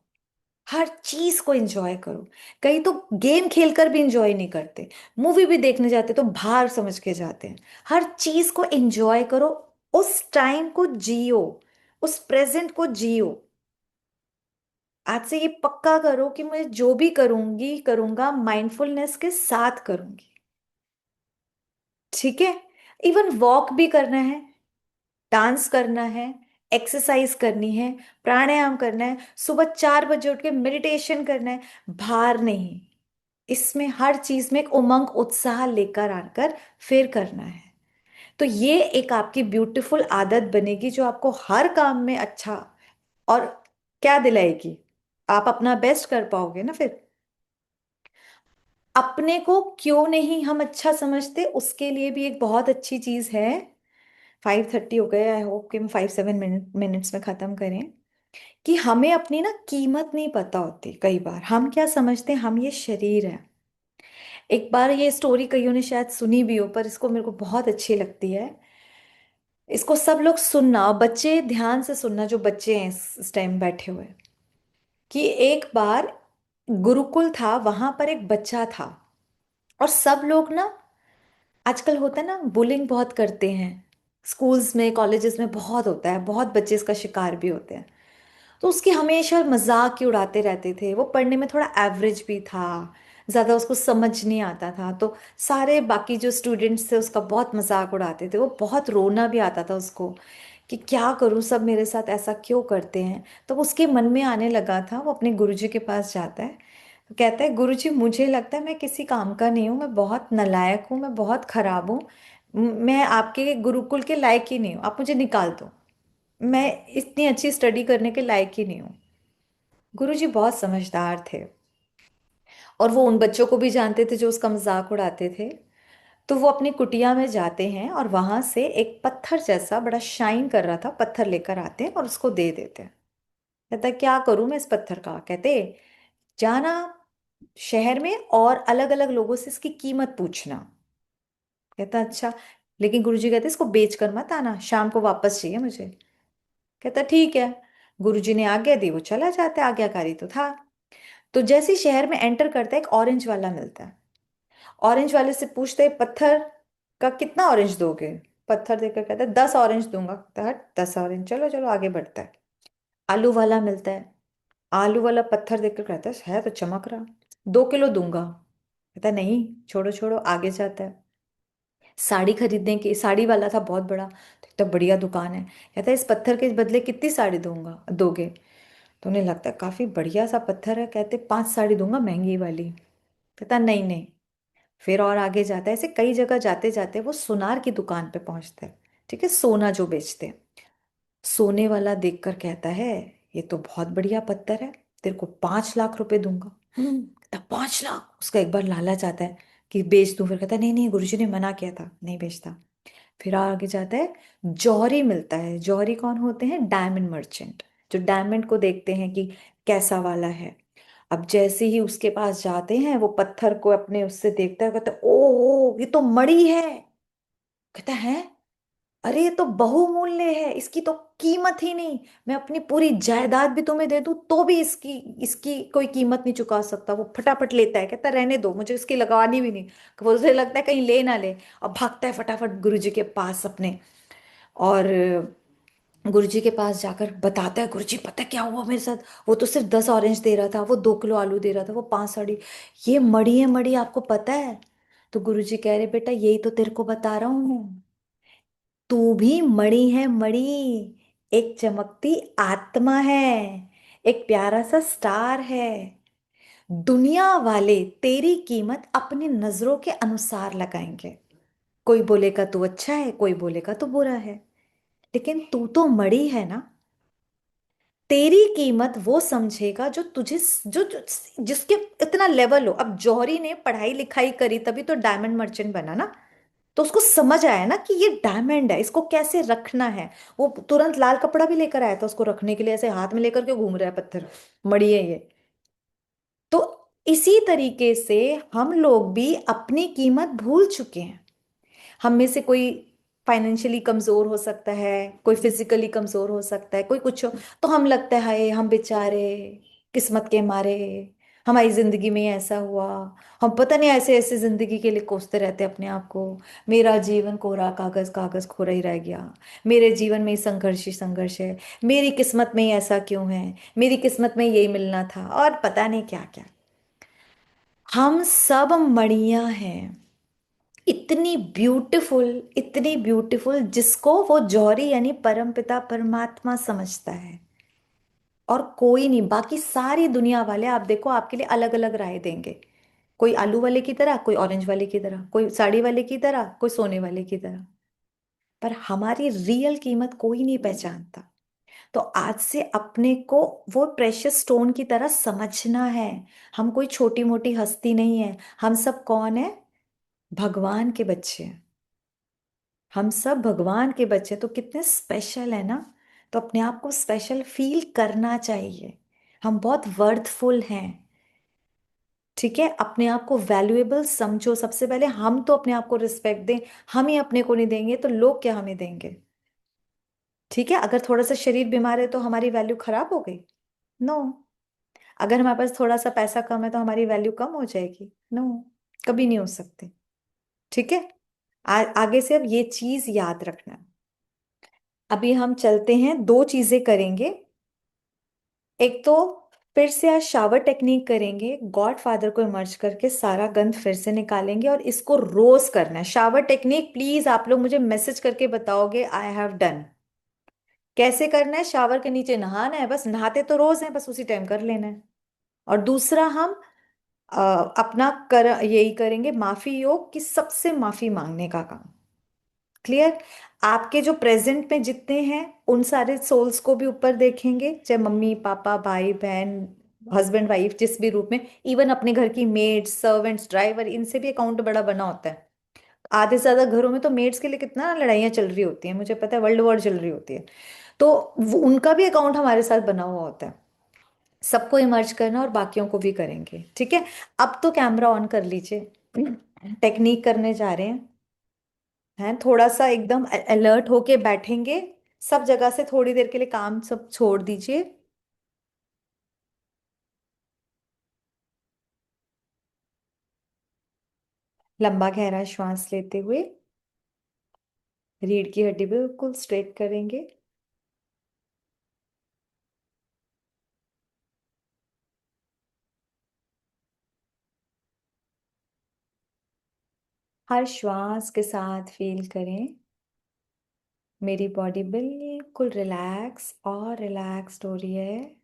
[SPEAKER 2] हर चीज को एंजॉय करो। कई तो गेम खेलकर भी एंजॉय नहीं करते, मूवी भी देखने जाते तो बाहर समझ के जाते हैं। हर चीज को एंजॉय करो, उस टाइम को जियो, उस प्रेजेंट को जियो। आज से ये पक्का करो कि मैं जो भी करूंगी करूंगा माइंडफुलनेस के साथ करूंगी। ठीक है, इवन वॉक भी करना है, डांस करना है, एक्सरसाइज करनी है, प्राणायाम करना है, सुबह 4 बजे उठ के मेडिटेशन करना है, बाहर नहीं। इसमें हर चीज में एक उमंग उत्साह लेकर आकर फिर करना है। तो ये एक आपकी ब्यूटीफुल आदत बनेगी जो आपको हर काम में अच्छा और क्या दिलाएगी, आप अपना बेस्ट कर पाओगे ना फिर। अपने को क्यों नहीं हम अच्छा समझते, उसके लिए भी एक बहुत अच्छी चीज है। 5:30 हो गए, आई होप कि हम 5-7 मिनट्स में खत्म करें। कि हमें अपनी ना कीमत नहीं पता होती। कई बार हम क्या समझते हैं, हम ये शरीर है। एक बार ये स्टोरी कईयों ने शायद सुनी भी हो, पर इसको मेरे को बहुत अच्छी लगती है। इसको सब लोग सुनना, और बच्चे ध्यान से सुनना, जो बच्चे हैं इस टाइम बैठे हुए। कि एक बार गुरुकुल था, वहां पर एक बच्चा था, और सब लोग ना, आजकल होता है ना बुलिंग बहुत करते हैं, स्कूल्स में कॉलेजेस में बहुत होता है, बहुत बच्चे इसका शिकार भी होते हैं। तो उसकी हमेशा मजाक ही उड़ाते रहते थे। वो पढ़ने में थोड़ा एवरेज भी था, ज़्यादा उसको समझ नहीं आता था, तो सारे बाकी जो स्टूडेंट्स थे उसका बहुत मजाक उड़ाते थे। वो बहुत रोना भी आता था उसको कि क्या करूं, सब मेरे साथ ऐसा क्यों करते हैं। तो उसके मन में आने लगा था, वो अपने गुरुजी के पास जाता है, तो कहता है गुरुजी मुझे लगता है मैं किसी काम का नहीं हूँ, मैं बहुत नालायक हूँ, मैं बहुत खराब हूँ, मैं आपके गुरुकुल के लायक ही नहीं हूँ, आप मुझे निकाल दो, मैं इतनी अच्छी स्टडी करने के लायक ही नहीं हूँ। गुरुजी बहुत समझदार थे, और वो उन बच्चों को भी जानते थे जो उसका मजाक उड़ाते थे। तो वो अपनी कुटिया में जाते हैं और वहां से एक पत्थर जैसा बड़ा शाइन कर रहा था पत्थर लेकर आते हैं और उसको दे देते हैं। कहता है क्या करूं मैं इस पत्थर का, कहते जाना शहर में और अलग अलग लोगों से इसकी कीमत पूछना। कहता अच्छा, लेकिन गुरुजी कहते इसको बेच कर मत आना, शाम को वापस चाहिए मुझे। कहता ठीक है। गुरुजी ने आज्ञा दी, वो चला जाता है, आज्ञाकारी तो था। तो जैसे ही शहर में एंटर करता है, एक ऑरेंज वाला मिलता है। ऑरेंज वाले से पूछते हैं, पत्थर का कितना ऑरेंज दोगे? पत्थर देकर कहता है 10 ऑरेंज दूंगा। कहता है 10 ऑरेंज, चलो चलो आगे बढ़ता है। आलू वाला मिलता है। आलू वाला पत्थर देखकर कहता है तो चमक रहा, 2 किलो दूंगा। कहता है नहीं, छोड़ो छोड़ो, आगे जाता है। साड़ी खरीदने की, साड़ी वाला था बहुत बड़ा, तो इतना बढ़िया दुकान है। कहता है इस पत्थर के बदले कितनी साड़ी दूंगा दोगे? तो उन्हें लगता है काफी बढ़िया सा पत्थर है, कहते 5 साड़ी दूंगा महंगी वाली। कहता नहीं नहीं। फिर और आगे जाता है, ऐसे कई जगह जाते जाते वो सुनार की दुकान पे पहुंचता है। ठीक है, सोना जो बेचते हैं। सोने वाला देखकर कहता है ये तो बहुत बढ़िया पत्थर है, तेरे को 5 लाख रुपए दूंगा। कहता 5 लाख? उसका एक बार लालच आता है कि बेच दूं, फिर कहता है नहीं नहीं, गुरुजी ने मना किया था, नहीं बेचता। फिर आगे जाता है, जौहरी मिलता है। जौहरी कौन होते हैं? डायमंड मर्चेंट, जो डायमंड को देखते हैं कि कैसा वाला है। अब जैसे ही उसके पास जाते हैं, वो पत्थर को अपने उससे देखता है, कहता है ओ ये तो मणि है। कहता है अरे ये तो बहुमूल्य है, इसकी तो कीमत ही नहीं, मैं अपनी पूरी जायदाद भी तुम्हें दे दूं तो भी इसकी इसकी कोई कीमत नहीं चुका सकता। वो फटाफट लेता है, कहता है रहने दो, मुझे इसकी लगानी भी नहीं। वो उसे लगता है कहीं ले ना ले, और भागता है फटाफट गुरुजी के पास अपने। और गुरुजी के पास जाकर बताता है, गुरुजी पता है क्या हुआ मेरे साथ? वो तो सिर्फ 10 ऑरेंज दे रहा था, वो 2 किलो आलू दे रहा था, वो 5 साड़ी। ये मड़ी है मड़ी, आपको पता है? तो गुरुजी कह रहे बेटा यही तो तेरे को बता रहा हूँ, तू भी मणि है मणि, एक चमकती आत्मा है, एक प्यारा सा स्टार है। दुनिया वाले तेरी कीमत अपनी नजरों के अनुसार लगाएंगे। कोई बोलेगा तू अच्छा है, कोई बोलेगा तू बुरा है, लेकिन तू तो मणि है ना। तेरी कीमत वो समझेगा जो तुझे, जिसके इतना लेवल हो। अब जौहरी ने पढ़ाई लिखाई करी तभी तो डायमंड मर्चेंट बना ना। तो उसको समझ आया ना कि ये डायमंड है, इसको कैसे रखना है। वो तुरंत लाल कपड़ा भी लेकर आया था उसको रखने के लिए, ऐसे हाथ में लेकर के घूम रहा है पत्थर, मड़ी है ये। तो इसी तरीके से हम लोग भी अपनी कीमत भूल चुके हैं। हम में से कोई फाइनेंशियली कमजोर हो सकता है, कोई फिजिकली कमजोर हो सकता है, कोई कुछ हो। तो हम लगता है हाय हम बेचारे, किस्मत के मारे हमारी जिंदगी में ऐसा हुआ। हम पता नहीं ऐसे ऐसे जिंदगी के लिए कोसते रहते हैं अपने आप को। मेरा जीवन कोरा कागज, कागज कोरा ही रह गया, मेरे जीवन में संघर्ष ही संघर्ष है, मेरी किस्मत में ही ऐसा क्यों है, मेरी किस्मत में यही मिलना था, और पता नहीं क्या क्या। हम सब मड़ियां हैं, इतनी ब्यूटीफुल, इतनी ब्यूटीफुल, जिसको वो जौहरी यानी परमपिता परमात्मा समझता है। और कोई नहीं, बाकी सारी दुनिया वाले आप देखो आपके लिए अलग अलग राय देंगे। कोई आलू वाले की तरह, कोई ऑरेंज वाले की तरह, कोई साड़ी वाले की तरह, कोई सोने वाले की तरह। पर हमारी रियल कीमत कोई नहीं पहचानता। तो आज से अपने को वो प्रेशियस स्टोन की तरह समझना है। हम कोई छोटी मोटी हस्ती नहीं है, हम सब कौन है? भगवान के बच्चे हैं। हम सब भगवान के बच्चे, तो कितने स्पेशल है ना। तो अपने आप को स्पेशल फील करना चाहिए। हम बहुत वर्थफुल हैं। ठीक है, अपने आप को वैल्यूएबल समझो। सबसे पहले हम तो अपने आप को रिस्पेक्ट दें। हम ही अपने को नहीं देंगे तो लोग क्या हमें देंगे? ठीक है, अगर थोड़ा सा शरीर बीमार है तो हमारी वैल्यू खराब हो गई? नो। अगर हमारे पास थोड़ा सा पैसा कम है तो हमारी वैल्यू कम हो जाएगी? नो, कभी नहीं हो सकती। ठीक है, आगे से अब ये चीज याद रखना। अभी हम चलते हैं, 2 चीजें करेंगे। एक तो फिर से आज शावर टेक्निक करेंगे, गॉड फादर को इमर्ज करके सारा गंद फिर से निकालेंगे और इसको रोज करना है। शावर टेक्निक प्लीज आप लोग मुझे मैसेज करके बताओगे आई हैव डन। कैसे करना है? शावर के नीचे नहाना है, बस नहाते तो रोज हैं, बस उसी टाइम कर लेना है। और दूसरा हम अ, अपना कर यही करेंगे, माफी योग की, सबसे माफी मांगने का काम। क्लियर? आपके जो प्रेजेंट में जितने हैं उन सारे सोल्स को भी ऊपर देखेंगे, चाहे मम्मी पापा भाई बहन, हस्बैंड वाइफ, जिस भी रूप में। इवन अपने घर की मेड्स सर्वेंट्स ड्राइवर, इनसे भी अकाउंट बड़ा बना होता है। आधे से ज्यादा घरों में तो मेड्स के लिए कितना लड़ाइयाँ चल रही होती हैं, मुझे पता है, वर्ल्ड वॉर चल रही होती है। तो उनका भी अकाउंट हमारे साथ बना हुआ होता है। सबको इमर्ज करना और बाकियों को भी करेंगे, ठीक है। अब तो कैमरा ऑन कर लीजिए। टेक्निक करने जा रहे हैं थोड़ा सा एकदम अलर्ट होके बैठेंगे। सब जगह से थोड़ी देर के लिए काम सब छोड़ दीजिए। लंबा गहरा श्वास लेते हुए रीढ़ की हड्डी बिल्कुल स्ट्रेट करेंगे। हर श्वास के साथ फील करें मेरी बॉडी बिल्कुल रिलैक्स और रिलैक्स्ड हो रही है,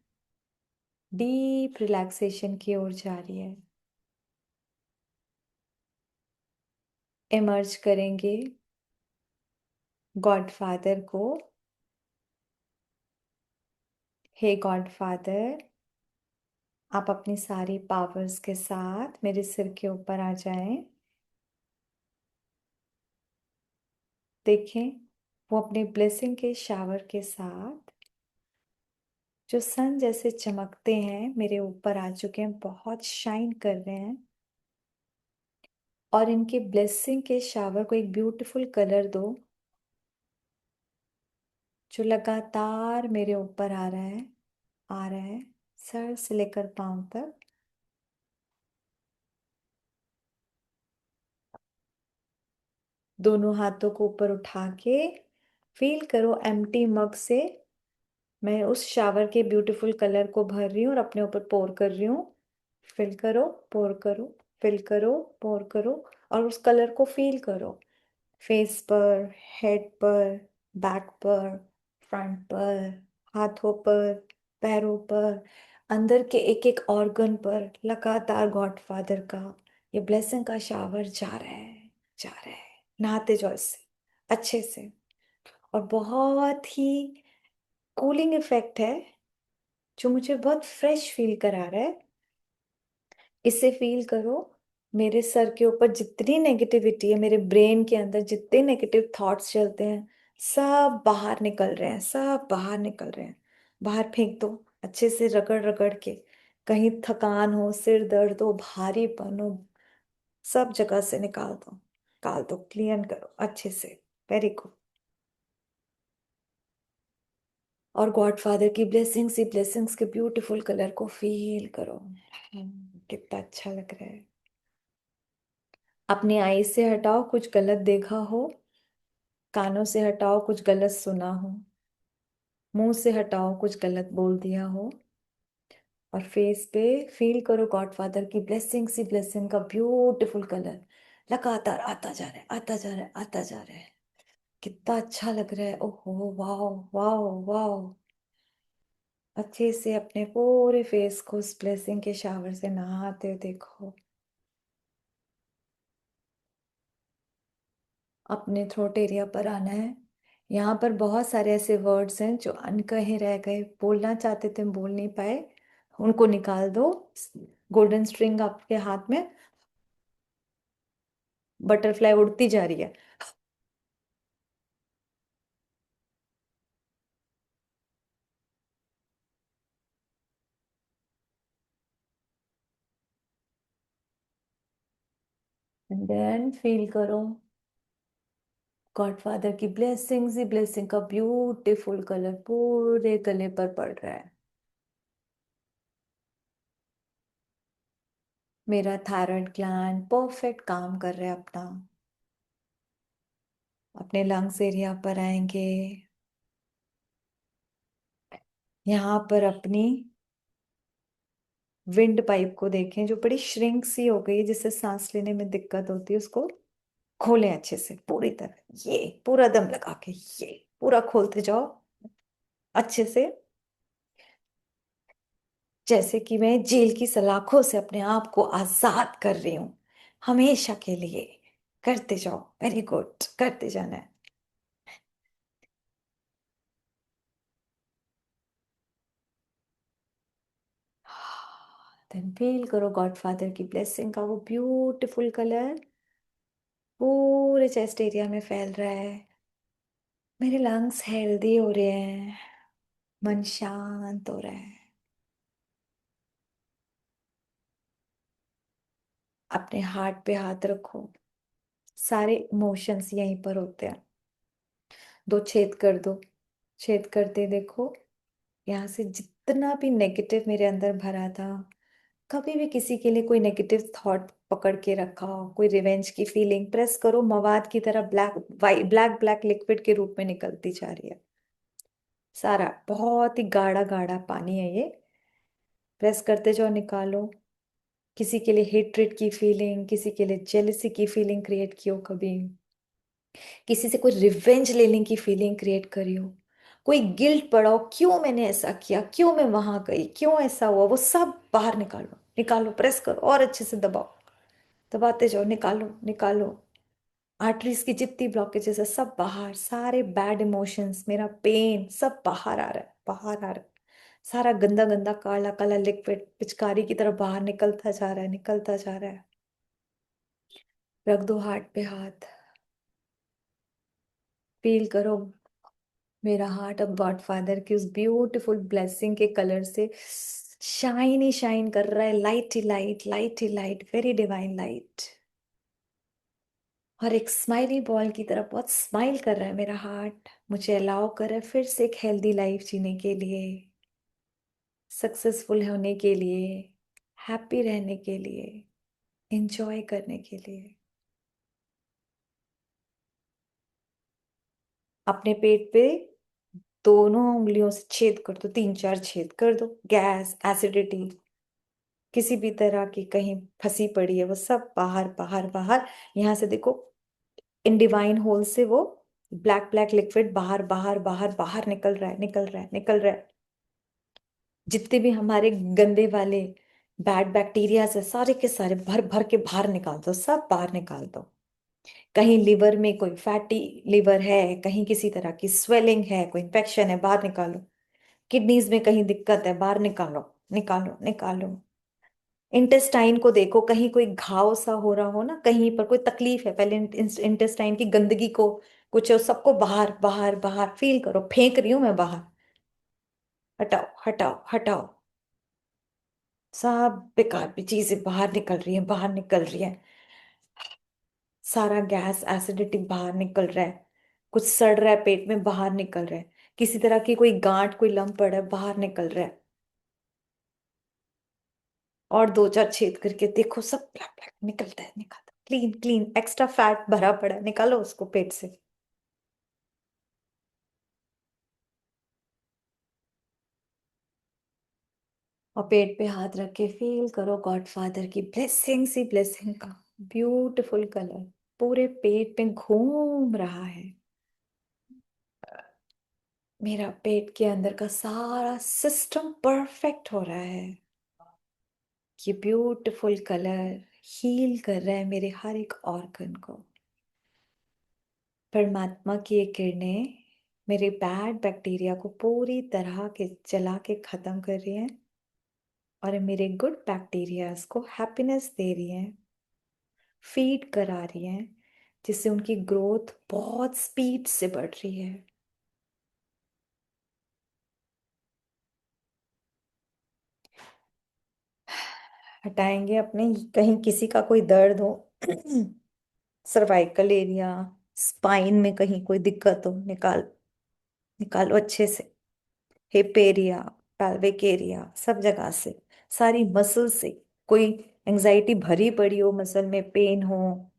[SPEAKER 2] डीप रिलैक्सेशन की ओर जा रही है। इमर्ज करेंगे गॉडफादर को। हे गॉडफादर, आप अपनी सारी पावर्स के साथ मेरे सिर के ऊपर आ जाएं। देखें, वो अपने ब्लेसिंग के शावर के साथ जो सन जैसे चमकते हैं मेरे ऊपर आ चुके हैं, बहुत शाइन कर रहे हैं। और इनके ब्लेसिंग के शावर को एक ब्यूटीफुल कलर दो जो लगातार मेरे ऊपर आ रहा है, आ रहा है, सर से लेकर पांव तक। दोनों हाथों को ऊपर उठा के फील करो एम्प्टी मग से मैं उस शावर के ब्यूटीफुल कलर को भर रही हूँ और अपने ऊपर पोर कर रही हूँ। फिल करो, पोर करो, फिल करो, पोर करो। और उस कलर को फील करो फेस पर, हेड पर, बैक पर, फ्रंट पर, हाथों पर, पैरों पर, अंदर के एक एक ऑर्गन पर लगातार गॉडफादर का ये ब्लेसिंग का शावर जा रहा है, जा रहा है। नहाते जाओ इससे अच्छे से। और बहुत ही कूलिंग इफेक्ट है जो मुझे बहुत फ्रेश फील करा रहा है। इसे फील करो। मेरे सर के ऊपर जितनी नेगेटिविटी है, मेरे ब्रेन के अंदर जितने नेगेटिव थॉट्स चलते हैं, सब बाहर निकल रहे हैं, सब बाहर निकल रहे हैं। बाहर फेंक दो अच्छे से, रगड़ रगड़ के। कहीं थकान हो, सिर दर्द हो, भारीपन हो, सब जगह से निकाल दो, क्लीन करो अच्छे से। Very good. और गॉडफादर की ब्लेसिंग्स ही ब्लेसिंग्स के ब्यूटीफुल कलर को फील करो। कितना अच्छा लग रहा है। अपनी आई से हटाओ कुछ गलत देखा हो, कानों से हटाओ कुछ गलत सुना हो, मुंह से हटाओ कुछ गलत बोल दिया हो। और फेस पे फील करो गॉडफादर की ब्लेसिंग सी ब्लेसिंग का ब्यूटीफुल कलर लगातार आता जा रहा है, आता जा रहा है, आता जा रहा है। कितना अच्छा लग रहा है। ओहो, वाओ, वाओ, वाओ। अच्छे से अपने पूरे फेस को उस ब्लेसिंग के शावर से नहाते हुए देखो। अपने थ्रोट एरिया पर आना है। यहाँ पर बहुत सारे ऐसे वर्ड्स हैं जो अनकहे रह गए, बोलना चाहते थे बोल नहीं पाए, उनको निकाल दो। गोल्डन स्ट्रिंग आपके हाथ में, बटरफ्लाई उड़ती जा रही है। देन फील करो गॉडफादर की ब्लेसिंग्स ही ब्लेसिंग का ब्यूटीफुल कलर पूरे गले पर पड़ रहा है। मेरा थायराइड ग्लैंड परफेक्ट काम कर रहा है अपना। अपने लंग्स एरिया पर आएंगे। यहाँ पर अपनी विंड पाइप को देखें जो बड़ी श्रिंक सी हो गई है, जिससे सांस लेने में दिक्कत होती है, उसको खोलें अच्छे से पूरी तरह, ये पूरा दम लगा के, ये पूरा खोलते जाओ अच्छे से। जैसे कि मैं जेल की सलाखों से अपने आप को आजाद कर रही हूं, हमेशा के लिए। करते जाओ, वेरी गुड, करते जाना है। देन फील करो गॉडफादर की ब्लेसिंग का वो ब्यूटीफुल कलर पूरे चेस्ट एरिया में फैल रहा है। मेरे लंग्स हेल्दी हो रहे हैं, मन शांत हो रहा है। अपने हार्ट पे हाथ रखो। सारे इमोशंस यहीं पर होते हैं। दो छेद कर दो। छेद करते देखो, यहाँ से जितना भी नेगेटिव मेरे अंदर भरा था, कभी भी किसी के लिए कोई नेगेटिव थॉट पकड़ के रखा हो, कोई रिवेंज की फीलिंग, प्रेस करो, मवाद की तरह black white black black liquid के रूप में निकलती जा रही है। सारा बहुत ही गाढ़ा गाढ़ा पानी है ये। प्रेस करते जाओ, निकालो। किसी के लिए हेट्रेड की फीलिंग, किसी के लिए जेलसी की फीलिंग क्रिएट की हो, कभी किसी से कोई रिवेंज लेने की फीलिंग क्रिएट करी हो, कोई गिल्ट पड़ा हो, क्यों मैंने ऐसा किया, क्यों मैं वहां गई, क्यों ऐसा हुआ, वो सब बाहर निकालो। निकालो, प्रेस करो और अच्छे से दबाओ। दबाते जाओ, निकालो निकालो। आर्टरीज की जितनी ब्लॉकेजेस है सब बाहर, सारे बैड इमोशंस, मेरा पेन सब बाहर आ रहा है, बाहर आ रहा है। सारा गंदा गंदा काला काला लिक्विड पिचकारी की तरफ बाहर निकलता जा रहा है, निकलता जा रहा है। रख दो हार्ट पे हाथ। फील करो मेरा हार्ट अब गॉड फादर की उस ब्यूटीफुल ब्लेसिंग के कलर से शाइन ही शाइन कर रहा है। लाइट ही लाइट, लाइट ही लाइट, वेरी डिवाइन लाइट। और एक स्माइली बॉल की तरह बहुत स्माइल कर रहा है मेरा हार्ट, मुझे अलाउ कर रहा है फिर से एक हेल्दी लाइफ जीने के लिए, सक्सेसफुल होने के लिए, हैप्पी रहने के लिए, एंजॉय करने के लिए। अपने पेट पे दोनों उंगलियों से छेद कर दो, तीन चार छेद कर दो। गैस, एसिडिटी, किसी भी तरह की कहीं फंसी पड़ी है वो सब बाहर बाहर बाहर। यहाँ से देखो, इन डिवाइन होल से वो ब्लैक ब्लैक लिक्विड बाहर बाहर बाहर बाहर निकल रहा है, निकल रहा है, निकल रहा है। जितने भी हमारे गंदे वाले बैड बैक्टीरिया है सारे के सारे भर भर के बाहर निकाल दो, सब बाहर निकाल दो। कहीं लिवर में कोई फैटी लिवर है, कहीं किसी तरह की स्वेलिंग है, कोई इन्फेक्शन है, बाहर निकालो। किडनीज में कहीं दिक्कत है, बाहर निकालो, निकालो निकालो। इंटेस्टाइन को देखो, कहीं कोई घाव सा हो रहा हो ना, कहीं पर कोई तकलीफ है, पहले इंटेस्टाइन की गंदगी को, कुछ सबको बाहर बाहर बाहर फील करो, फेंक रही हूं मैं बाहर। हटाओ हटाओ हटाओ। सब बेकार भी चीजें बाहर निकल रही है, बाहर निकल रही है। सारा गैस एसिडिटी बाहर निकल रहा है। कुछ सड़ रहा है पेट में, बाहर निकल रहा है। किसी तरह की कोई गांठ, कोई लंप पड़ा है, बाहर निकल रहा है। और दो चार छेद करके देखो, सब ब्लैक ब्लैक निकलता है, निकलता, क्लीन क्लीन। एक्स्ट्रा फैट भरा पड़ा है, निकालो उसको पेट से। और पेट पे हाथ रख के फील करो गॉड फादर की ब्लेसिंग, सी ब्लेसिंग का ब्यूटीफुल कलर पूरे पेट में घूम रहा है। मेरा पेट के अंदर का सारा सिस्टम परफेक्ट हो रहा है। ये ब्यूटीफुल कलर हील कर रहा है मेरे हर एक ऑर्गन को। परमात्मा की ये किरणें मेरे बैड बैक्टीरिया को पूरी तरह के जला के खत्म कर रही हैं, और मेरे गुड बैक्टीरियाज को हैप्पीनेस दे रही हैं, फीड करा रही हैं, जिससे उनकी ग्रोथ बहुत स्पीड से बढ़ रही है। हटाएंगे अपने, कहीं किसी का कोई दर्द हो, सर्वाइकल एरिया, स्पाइन में कहीं कोई दिक्कत हो, निकाल, निकालो अच्छे से। हिप एरिया, पैल्विक एरिया, सब जगह से, सारी मसल से कोई एंजाइटी भरी पड़ी हो, मसल में पेन हो,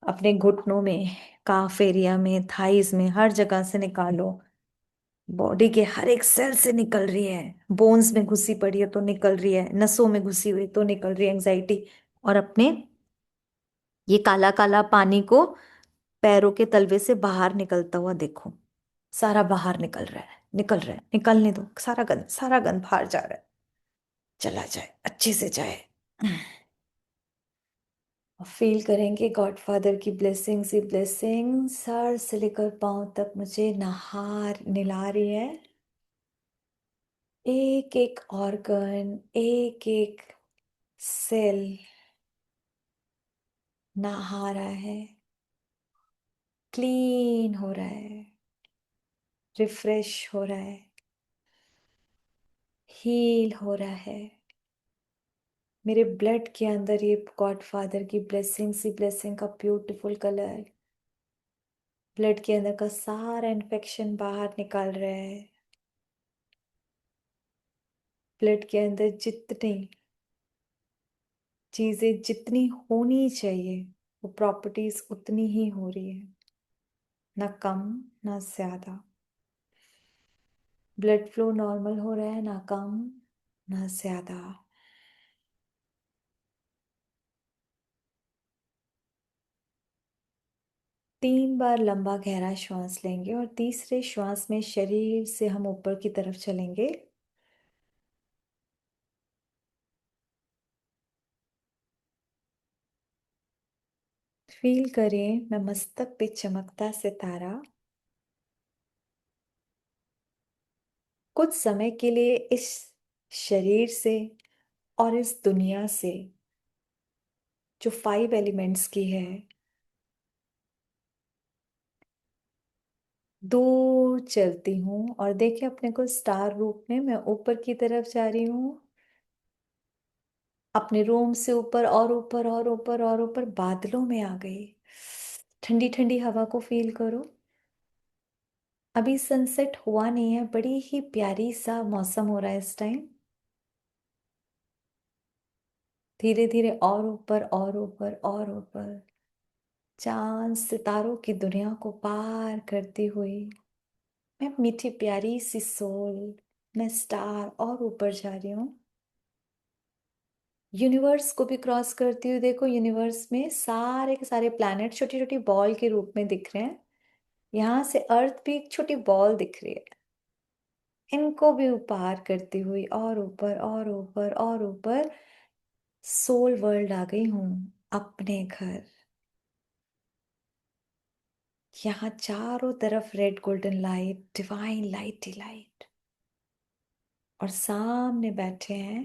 [SPEAKER 2] अपने घुटनों में, काफ एरिया में, थाइस में, हर जगह से निकालो। बॉडी के हर एक सेल से निकल रही है। बोन्स में घुसी पड़ी है तो निकल रही है, नसों में घुसी हुई तो निकल रही है एंजाइटी। और अपने ये काला काला पानी को पैरों के तलवे से बाहर निकलता हुआ देखो, सारा बाहर निकल रहा है, निकल रहा है, निकलने दो। सारा गंद बाहर जा रहा है, चला जाए, अच्छे से जाए। और फील करेंगे गॉड फादर की ब्लेसिंग, सी ब्लेसिंग सर से लेकर पांव तक मुझे नहार निला रही है। एक एक ऑर्गन, एक एक सेल नहा रहा है, क्लीन हो रहा है, रिफ्रेश हो रहा है, हील हो रहा है। मेरे ब्लड के अंदर ये गॉड फादर की ब्लेसिंग सी ब्लेसिंग का ब्यूटीफुल कलर ब्लड के अंदर का सारा इन्फेक्शन बाहर निकाल रहा है। ब्लड के अंदर जितनी चीजें जितनी होनी चाहिए वो प्रॉपर्टीज उतनी ही हो रही है, ना कम ना ज्यादा। ब्लड फ्लो नॉर्मल हो रहा है, ना कम ना ज्यादा। 3 बार लंबा गहरा श्वास लेंगे और तीसरे श्वास में शरीर से हम ऊपर की तरफ चलेंगे। फील करें मैं मस्तक पे चमकता सितारा कुछ समय के लिए इस शरीर से और इस दुनिया से जो 5 एलिमेंट्स की है दूर चलती हूँ। और देखिए अपने को स्टार रूप में मैं ऊपर की तरफ जा रही हूँ, अपने रूम से ऊपर और ऊपर और ऊपर और ऊपर बादलों में आ गई। ठंडी ठंडी हवा को फील करो। अभी सनसेट हुआ नहीं है, बड़ी ही प्यारी सा मौसम हो रहा है इस टाइम। धीरे धीरे और ऊपर और ऊपर और ऊपर चांद सितारों की दुनिया को पार करती हुई मैं मीठी प्यारी सी सोल, मैं स्टार और ऊपर जा रही हूँ। यूनिवर्स को भी क्रॉस करती हुई देखो, यूनिवर्स में सारे के सारे प्लैनेट छोटी छोटी बॉल के रूप में दिख रहे हैं। यहाँ से अर्थ भी एक छोटी बॉल दिख रही है। इनको भी पार करती हुई और ऊपर और ऊपर और ऊपर सोल वर्ल्ड आ गई हूँ, अपने घर। यहाँ चारों तरफ red golden light, divine light ही लाइट। और सामने बैठे हैं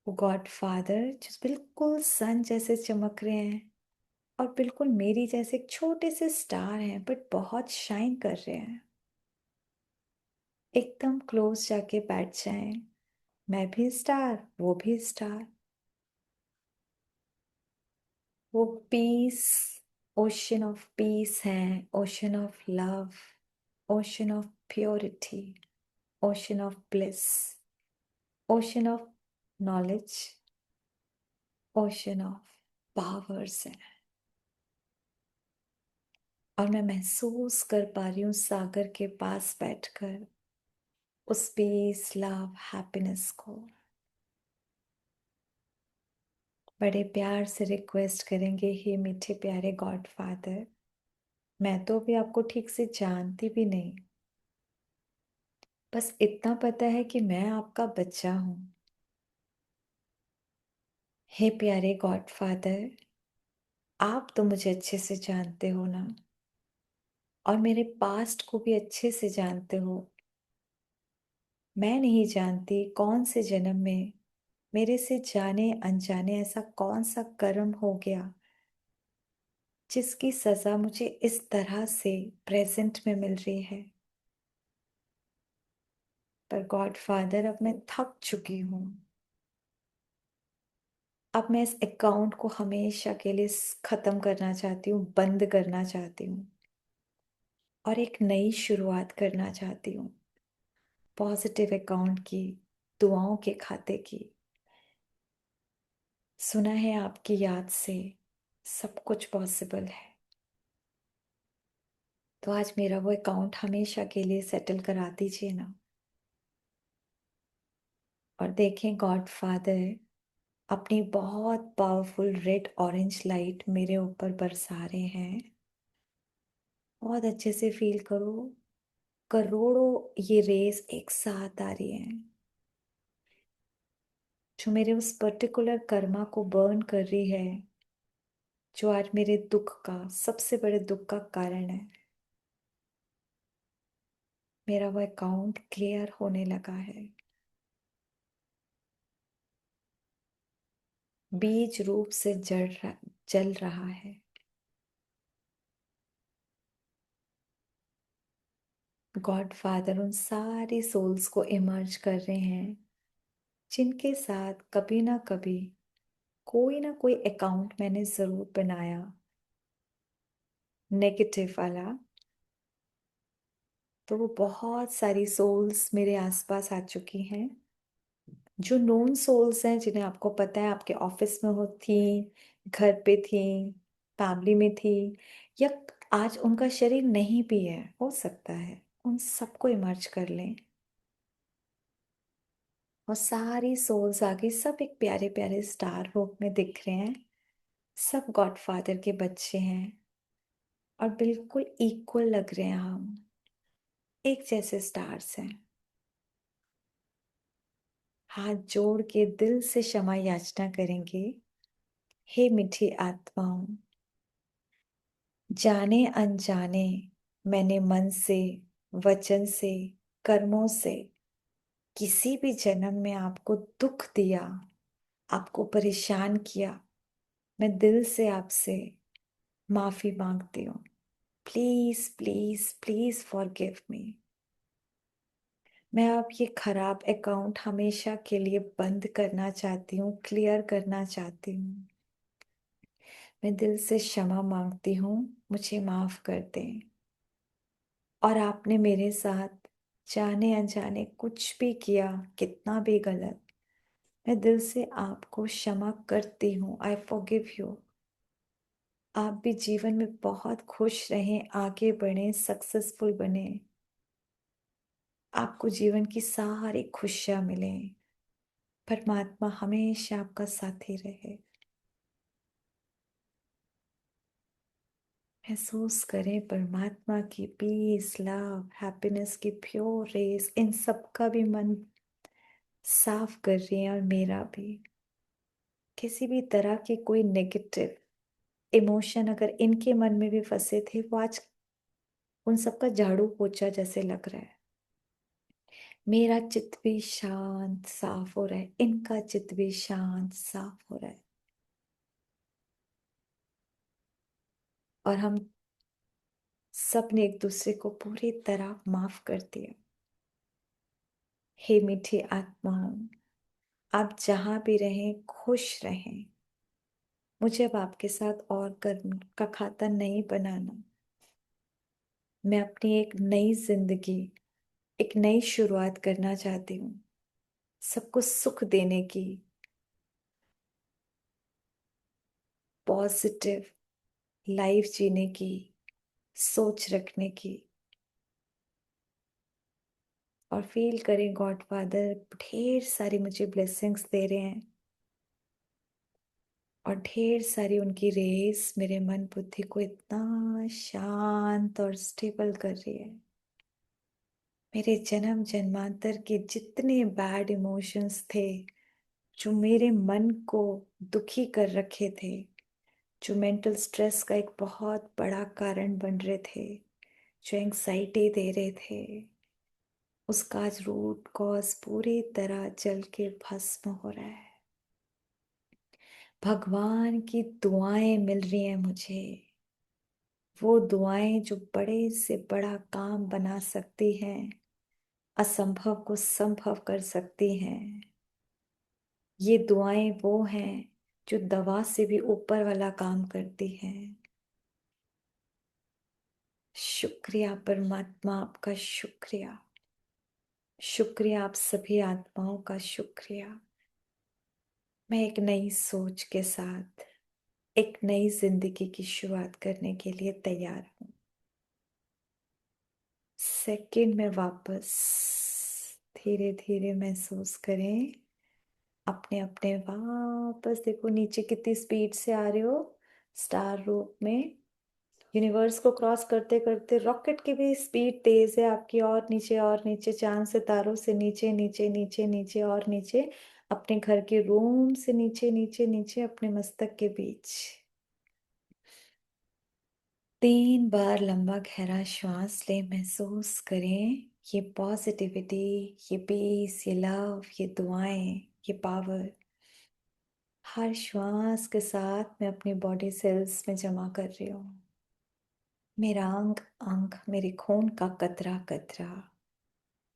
[SPEAKER 2] वो गॉड फादर जो बिल्कुल सन जैसे चमक रहे हैं और बिल्कुल मेरी जैसे एक छोटे से स्टार हैं बट बहुत शाइन कर रहे हैं। एकदम क्लोज जाके बैठ जाएं। मैं भी स्टार, वो भी स्टार। वो पीस, ओशन ऑफ पीस है, ocean of love, ocean of purity, ocean of bliss, ocean of knowledge, ocean of powers है। और मैं महसूस कर पा रही हूँ सागर के पास बैठकर उस पीस लव हैप्पीनेस को। बड़े प्यार से रिक्वेस्ट करेंगे, हे मीठे प्यारे गॉड फादर, मैं तो अभी आपको ठीक से जानती भी नहीं, बस इतना पता है कि मैं आपका बच्चा हूं। हे प्यारे गॉड फादर, आप तो मुझे अच्छे से जानते हो ना, और मेरे पास्ट को भी अच्छे से जानते हो। मैं नहीं जानती कौन से जन्म में मेरे से जाने अनजाने ऐसा कौन सा कर्म हो गया जिसकी सजा मुझे इस तरह से प्रेजेंट में मिल रही है। पर गॉड फादर अब मैं थक चुकी हूँ। अब मैं इस अकाउंट को हमेशा के लिए खत्म करना चाहती हूँ, बंद करना चाहती हूँ और एक नई शुरुआत करना चाहती हूँ। पॉजिटिव अकाउंट की, दुआओं के खाते की। सुना है आपकी याद से सब कुछ पॉसिबल है, तो आज मेरा वो अकाउंट हमेशा के लिए सेटल करा दीजिए ना। और देखें गॉड फादर अपनी बहुत पावरफुल रेड ऑरेंज लाइट मेरे ऊपर बरसा रहे हैं। बहुत अच्छे से फील करो, करोड़ों ये रेस एक साथ आ रही हैं जो मेरे उस पर्टिकुलर कर्मा को बर्न कर रही है, जो आज मेरे दुख का, सबसे बड़े दुख का कारण है। मेरा वो अकाउंट क्लियर होने लगा है। बीज रूप से जल रहा है। गॉड फादर उन सारी सोल्स को इमर्ज कर रहे हैं जिनके साथ कभी ना कभी कोई ना कोई अकाउंट मैंने जरूर बनाया, नेगेटिव वाला। तो वो बहुत सारी सोल्स मेरे आसपास आ चुकी हैं, जो नोन सोल्स हैं, जिन्हें आपको पता है आपके ऑफिस में हो थी, घर पे थी, फैमिली में थी, या आज उनका शरीर नहीं भी है, हो सकता है उन सबको इमर्ज कर लें। और सारी सोल्स आगे सब एक प्यारे प्यारे स्टार रूप में दिख रहे हैं। सब गॉडफादर के बच्चे हैं और बिल्कुल इक्वल लग रहे हैं, हम एक जैसे स्टार्स हैं। हाथ जोड़ के दिल से क्षमा याचना करेंगे। हे मीठी आत्माओं, जाने अनजाने मैंने मन से, वचन से, कर्मों से किसी भी जन्म में आपको दुख दिया, आपको परेशान किया। मैं दिल से आपसे माफी मांगती हूँ। Please please please forgive me. मैं अब ये खराब अकाउंट हमेशा के लिए बंद करना चाहती हूँ, क्लियर करना चाहती हूँ। मैं दिल से क्षमा मांगती हूँ, मुझे माफ कर दें। और आपने मेरे साथ जाने अनजाने कुछ भी किया, कितना भी गलत, मैं दिल से आपको क्षमा करती हूँ। I forgive you. आप भी जीवन में बहुत खुश रहें, आगे बढ़ें, सक्सेसफुल बने, आपको जीवन की सारी खुशियां मिलें। परमात्मा हमेशा आपका साथी रहे। महसूस करें परमात्मा की पीस, लव, हैप्पीनेस की प्योर रेस इन सबका भी मन साफ कर रही है, और मेरा भी। किसी भी तरह की कोई नेगेटिव इमोशन अगर इनके मन में भी फंसे थे, वो आज उन सबका झाड़ू पोछा जैसे लग रहा है। मेरा चित्त भी शांत साफ हो रहा है, इनका चित्त भी शांत साफ हो रहा है। और हम सब ने एक दूसरे को पूरी तरह माफ कर दिया। हे मीठी आत्माओं, आप जहां भी रहें खुश रहें। मुझे अब आपके साथ और कर्म का खाता नहीं बनाना। मैं अपनी एक नई जिंदगी, एक नई शुरुआत करना चाहती हूँ, सबको सुख देने की, पॉजिटिव लाइफ जीने की सोच रखने की। और फील करें गॉड फादर ढेर सारी मुझे ब्लेसिंग्स दे रहे हैं, और ढेर सारी उनकी रेस मेरे मन बुद्धि को इतना शांत और स्टेबल कर रही है। मेरे जन्म जन्मांतर के जितने बैड इमोशंस थे, जो मेरे मन को दुखी कर रखे थे, जो मेंटल स्ट्रेस का एक बहुत बड़ा कारण बन रहे थे, जो एंग्जाइटी दे रहे थे, उसका आज रूट कॉज पूरी तरह जल के भस्म हो रहा है। भगवान की दुआएं मिल रही हैं मुझे, वो दुआएं जो बड़े से बड़ा काम बना सकती हैं, असंभव को संभव कर सकती हैं। ये दुआएं वो हैं जो दवा से भी ऊपर वाला काम करती हैं। शुक्रिया परमात्मा, आपका शुक्रिया। शुक्रिया आप सभी आत्माओं का शुक्रिया। मैं एक नई सोच के साथ एक नई जिंदगी की शुरुआत करने के लिए तैयार हूँ। सेकंड में वापस धीरे धीरे महसूस करें, अपने अपने वापस देखो नीचे कितनी स्पीड से आ रहे हो, स्टार रूप में। यूनिवर्स को क्रॉस करते करते रॉकेट की भी स्पीड तेज है आपकी, और नीचे चांद सितारों से नीचे नीचे नीचे नीचे और नीचे, अपने घर के रूम से नीचे नीचे नीचे, अपने मस्तक के बीच। 3 बार लंबा गहरा श्वास ले, महसूस करें ये पॉजिटिविटी, ये पीस, ये लव, ये दुआएं, ये पावर हर श्वास के साथ मैं अपनी बॉडी सेल्स में जमा कर रही हूँ। मेरा अंग अंग, मेरे खून का कतरा कतरा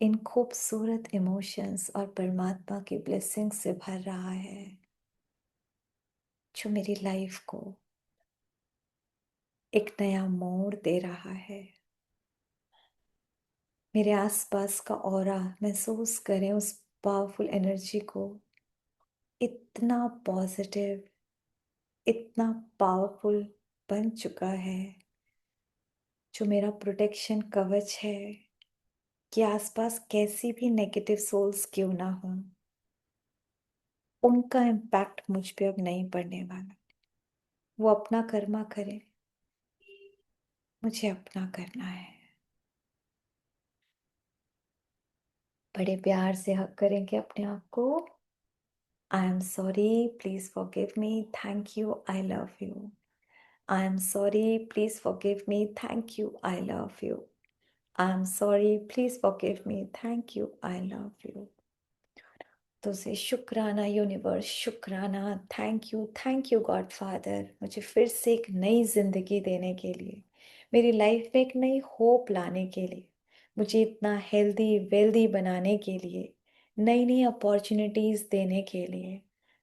[SPEAKER 2] इन खूबसूरत इमोशंस और परमात्मा की ब्लेसिंग से भर रहा है, जो मेरी लाइफ को एक नया मोड़ दे रहा है। मेरे आसपास का ऑरा महसूस करें उस पावरफुल एनर्जी को, इतना पॉजिटिव, इतना पावरफुल बन चुका है, जो मेरा प्रोटेक्शन कवच है कि आसपास कैसी भी नेगेटिव सोल्स क्यों ना हो, उनका इम्पैक्ट मुझ पे अब नहीं पड़ने वाला। वो अपना कर्मा करे, मुझे अपना करना है। बड़े प्यार से हक करेंगे अपने आप को। I am sorry, please forgive me, thank you, I love you. I am sorry, please forgive me, thank you, I love you. I am sorry, please forgive me, thank you, I love you. तुझे शुक्राना universe, शुक्राना, thank you God father, मुझे फिर से एक नई जिंदगी देने के लिए, मेरी लाइफ में एक नई होप लाने के लिए, मुझे इतना हेल्दी वेल्दी बनाने के लिए, नई नई अपॉर्चुनिटीज देने के लिए,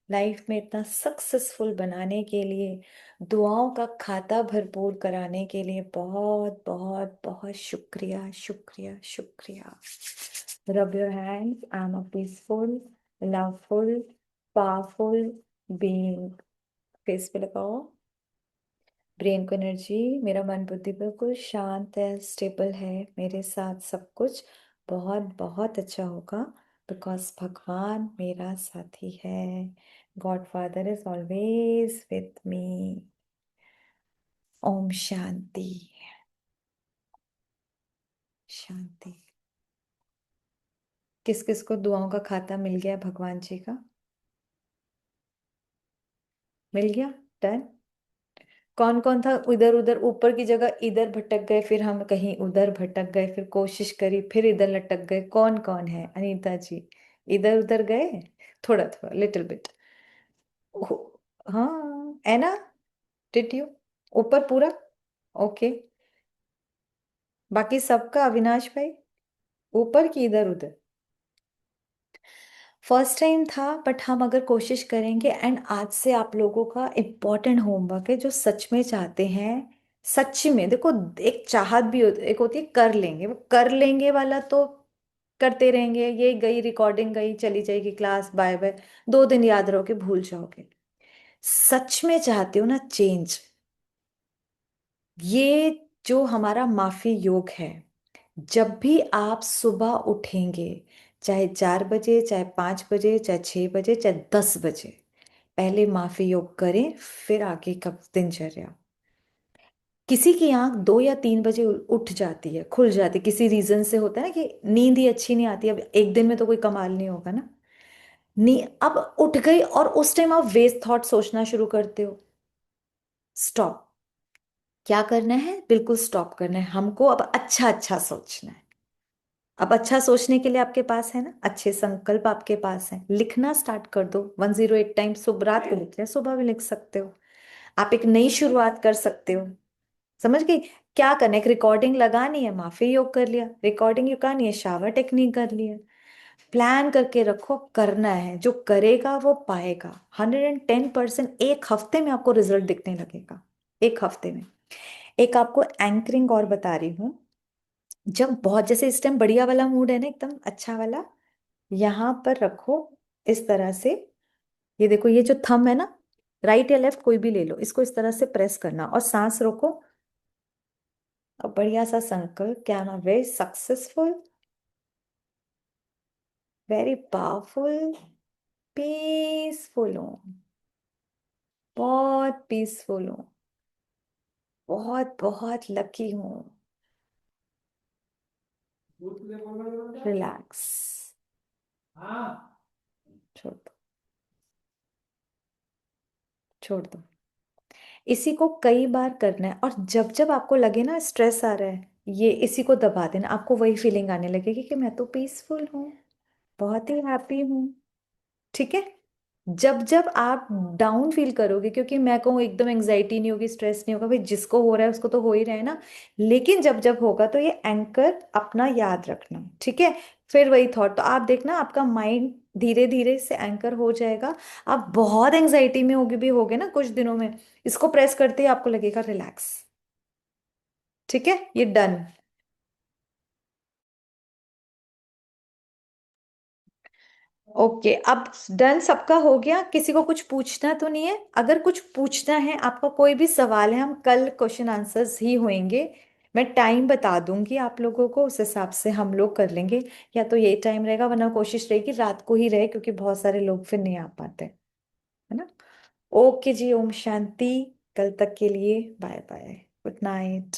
[SPEAKER 2] लाइफ में इतना सक्सेसफुल बनाने के लिए, दुआओं का खाता भरपूर कराने के लिए बहुत बहुत बहुत शुक्रिया, शुक्रिया, शुक्रिया। Rub your hands. I'm a peaceful, loveful, powerful being. Face पे लगाओ, ब्रेन को एनर्जी। मेरा मन बुद्धि बिल्कुल शांत है, स्टेबल है, मेरे साथ सब कुछ बहुत बहुत अच्छा होगा, बिकॉज भगवान मेरा साथी है। God father is always with me. ओम शांति। शांति। किस किस को दुआओं का खाता मिल गया भगवान जी का? मिल गया? डन। कौन कौन था इधर उधर, ऊपर की जगह इधर भटक गए, फिर हम कहीं उधर भटक गए, फिर कोशिश करी, फिर इधर लटक गए? कौन कौन है अनीता जी? इधर उधर गए? थोड़ा थोड़ा, लिटिल बिट। हाँ, है ना? Did you? ऊपर पूरा? ओके। बाकी सबका, अविनाश भाई, ऊपर की इधर उधर? फर्स्ट टाइम था, बट हम अगर कोशिश करेंगे, एंड आज से आप लोगों का इम्पोर्टेंट होमवर्क है, जो सच में चाहते हैं, सच में देखो, एक चाहत भी होती, एक होती है कर लेंगे, वो कर लेंगे वाला तो करते रहेंगे, ये गई रिकॉर्डिंग, गई चली जाएगी क्लास, बाय बाय, 2 दिन याद रहोगे, भूल जाओगे। सच में चाहते हो ना चेंज, ये जो हमारा माफी योग है, जब भी आप सुबह उठेंगे, चाहे 4 बजे, चाहे 5 बजे, चाहे 6 बजे, चाहे 10 बजे, पहले माफी योग करें, फिर आगे का दिनचर्या। किसी की आंख 2 या 3 बजे उठ जाती है, खुल जाती है, किसी रीजन से होता है ना, कि नींद ही अच्छी नहीं आती। अब एक दिन में तो कोई कमाल नहीं होगा ना। नी अब उठ गई और उस टाइम आप वेस्ट थॉट सोचना शुरू करते हो। स्टॉप। क्या करना है? बिल्कुल स्टॉप करना है हमको। अब अच्छा अच्छा सोचना है। अब अच्छा सोचने के लिए आपके पास है ना, अच्छे संकल्प आपके पास है, लिखना स्टार्ट कर दो। 108 टाइम्स सुबह, रात को लिखते हैं, सुबह भी लिख सकते हो। आप एक नई शुरुआत कर सकते हो। समझ गई? क्या करना है? एक रिकॉर्डिंग लगानी है, माफी योग कर लिया, रिकॉर्डिंग लगानी है, शावर टेक्निक कर लिया। प्लान करके रखो, करना है, जो करेगा वो पाएगा। 110%। एक हफ्ते में आपको रिजल्ट दिखने लगेगा, एक हफ्ते में। एक आपको एंकरिंग और बता रही हूँ। जब बहुत, जैसे इस टाइम बढ़िया वाला मूड है ना, एकदम अच्छा वाला, यहाँ पर रखो, इस तरह से। ये देखो, ये जो थंब है ना, राइट या लेफ्ट कोई भी ले लो, इसको इस तरह से प्रेस करना और सांस रोको। और बढ़िया सा संकल्प, क्या ना, very successful, very powerful, peaceful हूँ, बहुत पीसफुल हूँ, बहुत बहुत लकी हूँ। रिलैक्स। छोड़ दो, छोड़ दो। इसी को कई बार करना है, और जब जब आपको लगे ना स्ट्रेस आ रहा है, ये इसी को दबा देना, आपको वही फीलिंग आने लगेगी कि मैं तो पीसफुल हूँ, बहुत ही हैप्पी हूँ। ठीक है? जब जब आप डाउन फील करोगे, क्योंकि मैं कहूँ एकदम एंग्जाइटी नहीं होगी, स्ट्रेस नहीं होगा, भाई जिसको हो रहा है उसको तो हो ही रहा है ना, लेकिन जब जब होगा तो ये एंकर अपना याद रखना, ठीक है? फिर वही थॉट, तो आप देखना आपका माइंड धीरे धीरे से एंकर हो जाएगा। आप बहुत एंजाइटी में होगे भी होगे ना कुछ दिनों में, इसको प्रेस करते ही आपको लगेगा रिलैक्स। ठीक है, ये डन। ओके, अब डन सबका हो गया, किसी को कुछ पूछना तो नहीं है? अगर कुछ पूछना है, आपका कोई भी सवाल है, हम कल क्वेश्चन आंसर्स ही होंगे। मैं टाइम बता दूंगी आप लोगों को, उस हिसाब से हम लोग कर लेंगे। या तो यही टाइम रहेगा, वरना कोशिश रहेगी रात को ही रहे, क्योंकि बहुत सारे लोग फिर नहीं आ पाते, है ना। ओके जी, ओम शांति। कल तक के लिए बाय बाय, गुड नाइट।